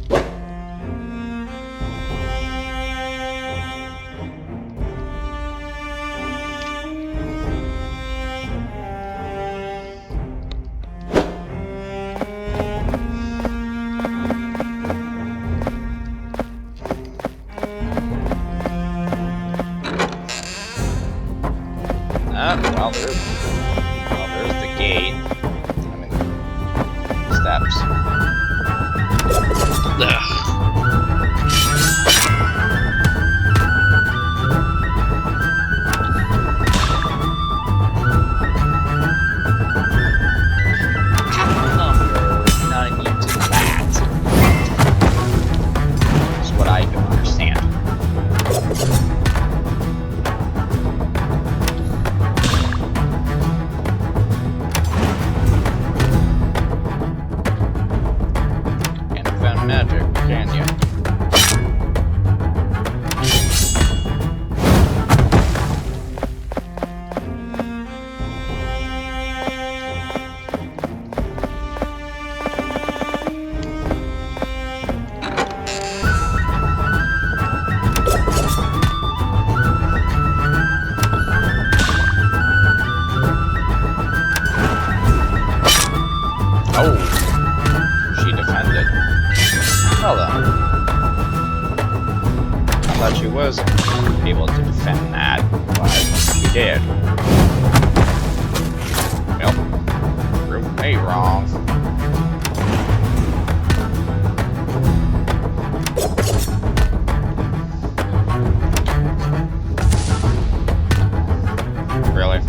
S3: Well, there's the gate. I mean, steps. Ugh. Not immune to that. Is what I don't understand. Magic, can you? Oh, she defended. Well then. I thought she wasn't able to defend that, but she did. Well, proved me wrong. Really?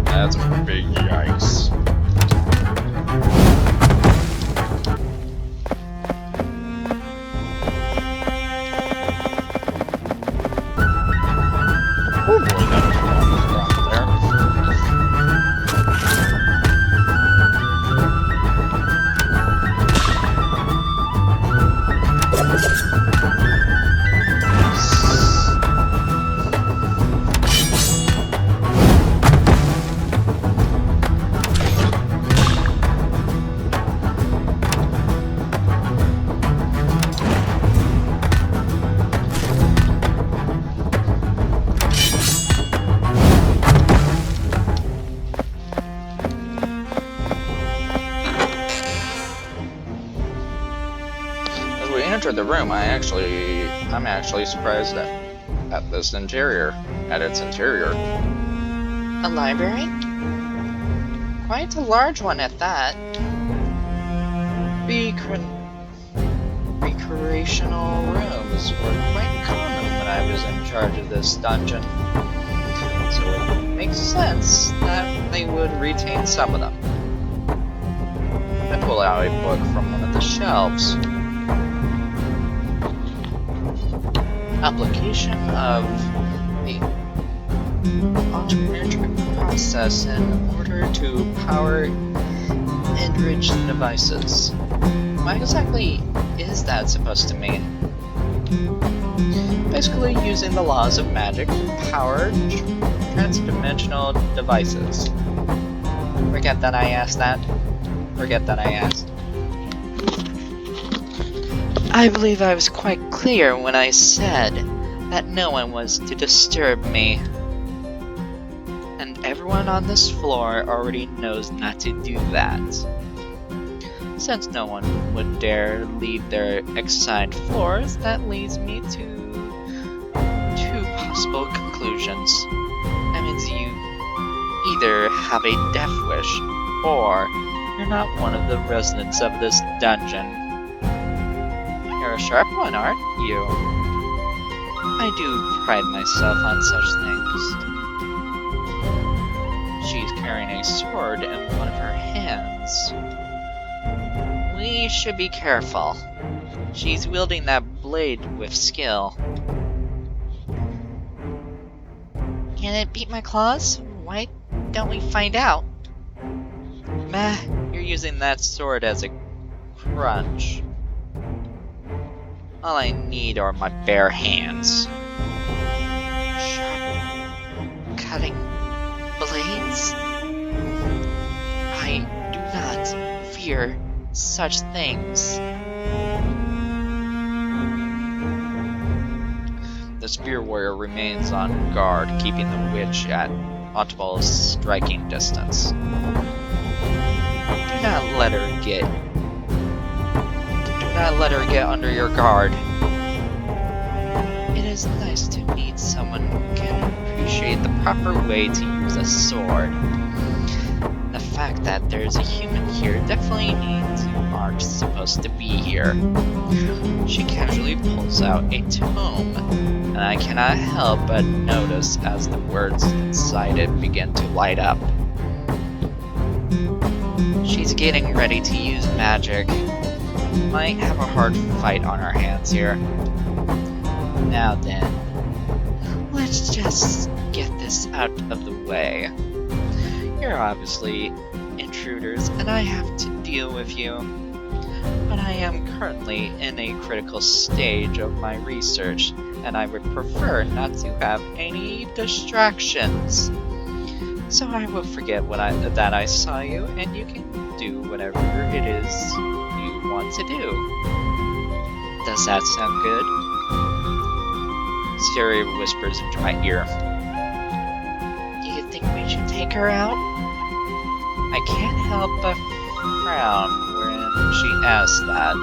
S3: That's a big yikes. Oh boy, that was a long drop there. Entered the room, I'm actually surprised at this interior, at its interior.
S2: A library? Quite a large one at that.
S1: Recreational rooms were quite common when I was in charge of this dungeon, so it makes sense that they would retain some of them. I pull out a book from one of the shelves. Application of the entrepreneurial process in order to power enriched devices. What exactly is that supposed to mean? Basically using the laws of magic to power transdimensional devices. Forget that I asked that. Forget that I asked. I believe I was quite clear when I said that no one was to disturb me. And everyone on this floor already knows not to do that. Since no one would dare leave their assigned floors, that leads me to two possible conclusions. That means you either have a death wish, or you're not one of the residents of this dungeon. You're a sharp one, aren't you? I do pride myself on such things. She's carrying a sword in one of her hands. We should be careful. She's wielding that blade with skill.
S2: Can it beat my claws? Why don't we find out?
S1: Meh, you're using that sword as a crutch. All I need are my bare hands.
S2: Sharp, cutting blades? I do not fear such things.
S1: The spear warrior remains on guard, keeping the witch at optimal striking distance. Do not let her get under your guard. It is nice to meet someone who can appreciate the proper way to use a sword. The fact that there's a human here definitely means you aren't supposed to be here. She casually pulls out a tome, and I cannot help but notice as the words inside it begin to light up. She's getting ready to use magic. Might have a hard fight on our hands here. Now then, let's just get this out of the way. You're obviously intruders, and I have to deal with you. But I am currently in a critical stage of my research, and I would prefer not to have any distractions. So I will forget that I saw you, and you can do whatever it is you want to do. Does that sound good? Siri whispers into my ear.
S2: Do you think we should take her out?
S1: I can't help but frown when she asks that.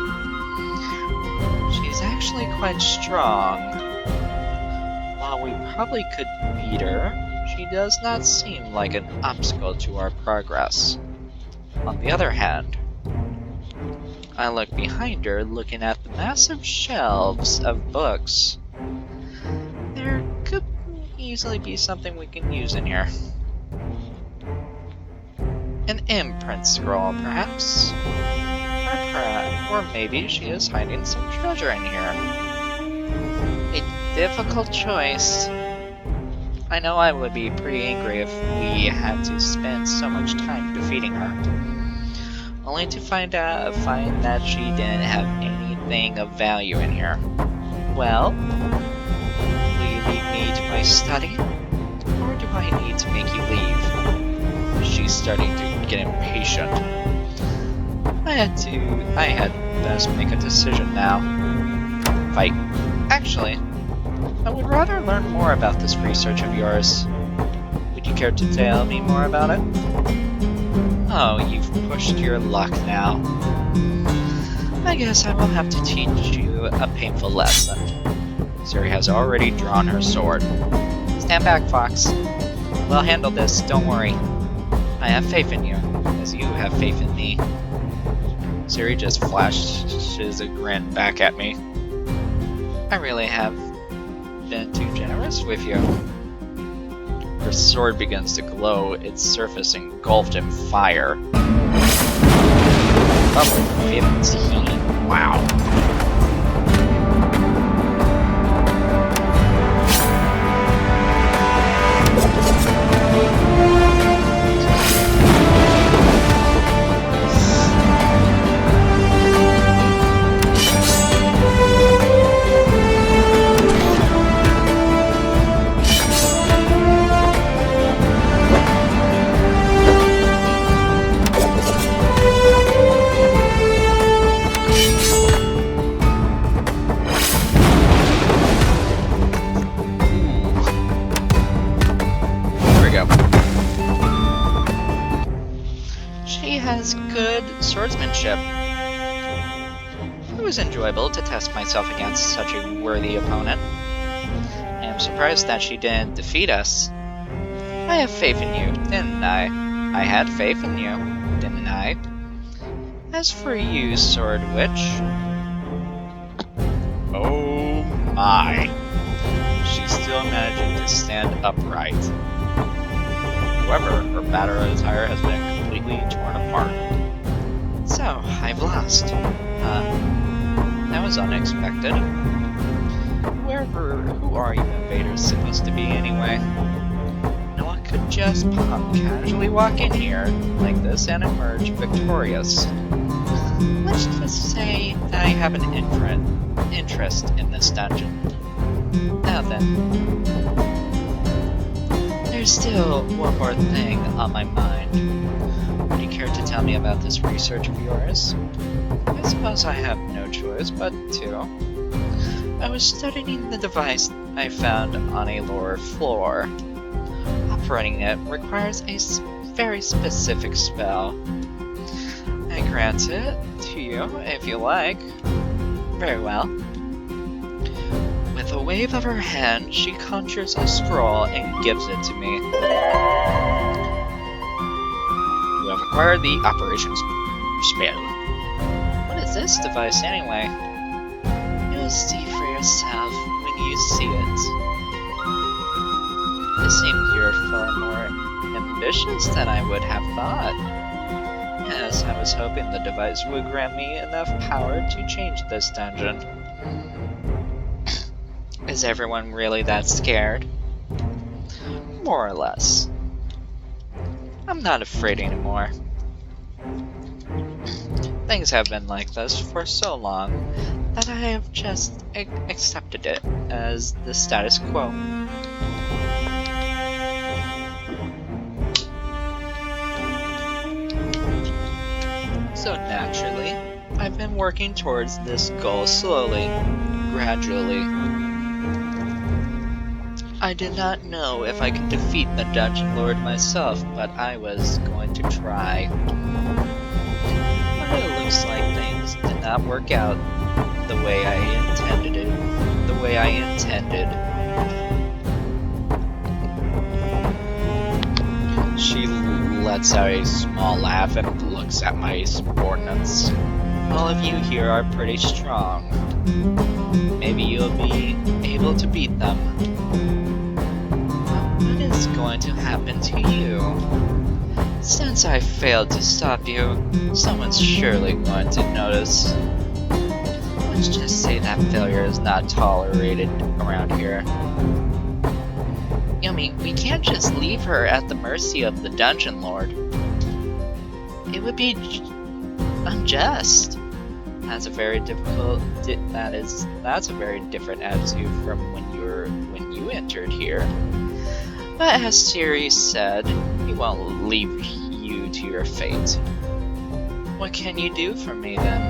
S1: She's actually quite strong. While we probably could beat her, she does not seem like an obstacle to our progress. On the other hand, I look behind her, looking at the massive shelves of books. There could easily be something we can use in here. An imprint scroll, perhaps? Or maybe she is hiding some treasure in here. A difficult choice. I know I would be pretty angry if we had to spend so much time defeating her. Only to find that she didn't have anything of value in here. Well, will you lead me to my study? Or do I need to make you leave? She's starting to get impatient. I had best make a decision now. Fight. Actually, I would rather learn more about this research of yours. Would you care to tell me more about it? Oh, you've pushed your luck now. I guess I will have to teach you a painful lesson. Siri has already drawn her sword. Stand back, Fox. We'll handle this, don't worry. I have faith in you, as you have faith in me. Siri just flashes a grin back at me. I really have been too generous with you. Her sword begins to glow, its surface engulfed in fire. Level 15. Wow. Swordsmanship. It was enjoyable to test myself against such a worthy opponent. I am surprised that she didn't defeat us. I have faith in you, didn't I? I had faith in you, didn't I? As for you, Sword Witch,
S3: Oh my. She's still managing to stand upright. However, her battle attire has been completely torn apart.
S1: So, I've lost. That was unexpected. Who are you invaders supposed to be anyway? No one could just casually walk in here like this and emerge victorious. Let's just say that I have an interest in this dungeon. Now then, there's still one more thing on my mind. Would you care to tell me about this research of yours? I suppose I have no choice but to. I was studying the device I found on a lower floor. Operating it requires a very specific spell. I grant it to you if you like. Very well. With a wave of her hand, she conjures a scroll and gives it to me.
S3: You have acquired the operations spell.
S1: What is this device anyway? You'll see for yourself when you see it. It seems you're far more ambitious than I would have thought. Yes, I was hoping the device would grant me enough power to change this dungeon. Is everyone really that scared? More or less. I'm not afraid anymore. Things have been like this for so long that I have just accepted it as the status quo. So naturally, I've been working towards this goal slowly, gradually. I did not know if I could defeat the Dungeon Lord myself, but I was going to try. But it looks like things did not work out the way I intended it.
S3: She lets out a small laugh and looks at my subordinates.
S1: All of you here are pretty strong. Maybe you'll be able to beat them. What is going to happen to you? Since I failed to stop you, someone's surely going to notice. Let's just say that failure is not tolerated around here. Yumi, we can't just leave her at the mercy of the Dungeon Lord. It would be unjust. That's a very difficult. That's a very different attitude from when you entered here. But as Siri said, he won't leave you to your fate. What can you do for me then?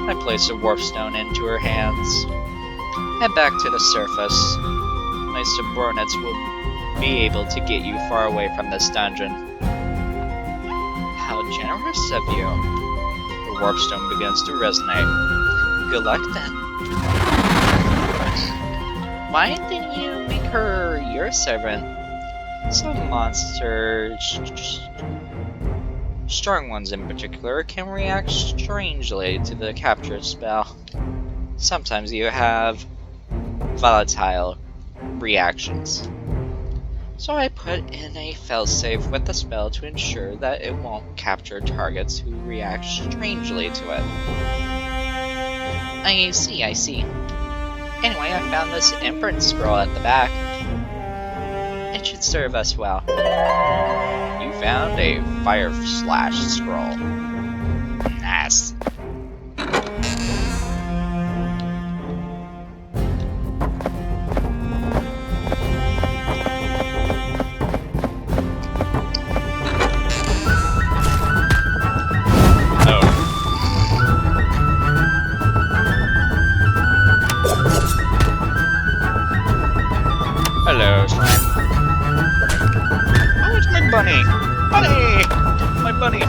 S1: I place a warp stone into her hands. Head back to the surface. My subordinates will be able to get you far away from this dungeon. How generous of you. The warp stone begins to resonate. Good luck then. Why didn't you make her your servant? Some monsters, strong ones in particular, can react strangely to the capture spell. Sometimes you have volatile reactions. So I put in a failsafe with the spell to ensure that it won't capture targets who react strangely to it. I see. Anyway, I found this imprint scroll at the back. It should serve us well.
S3: You found a fire slash scroll.
S1: Nice.
S3: Hello, slime. Oh, it's my bunny! Bunny! My bunny!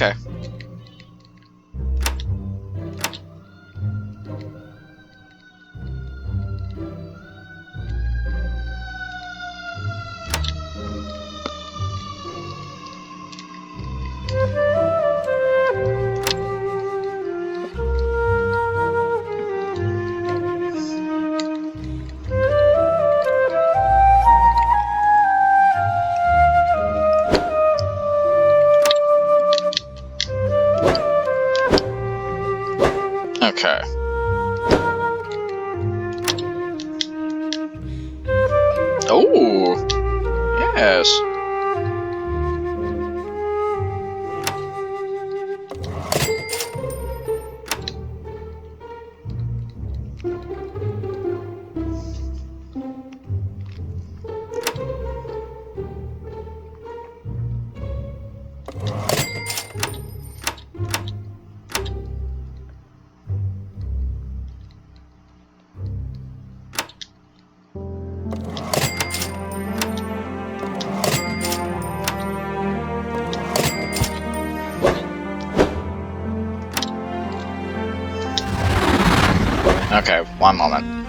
S3: Okay. Okay. Oh, yes. Okay, one moment.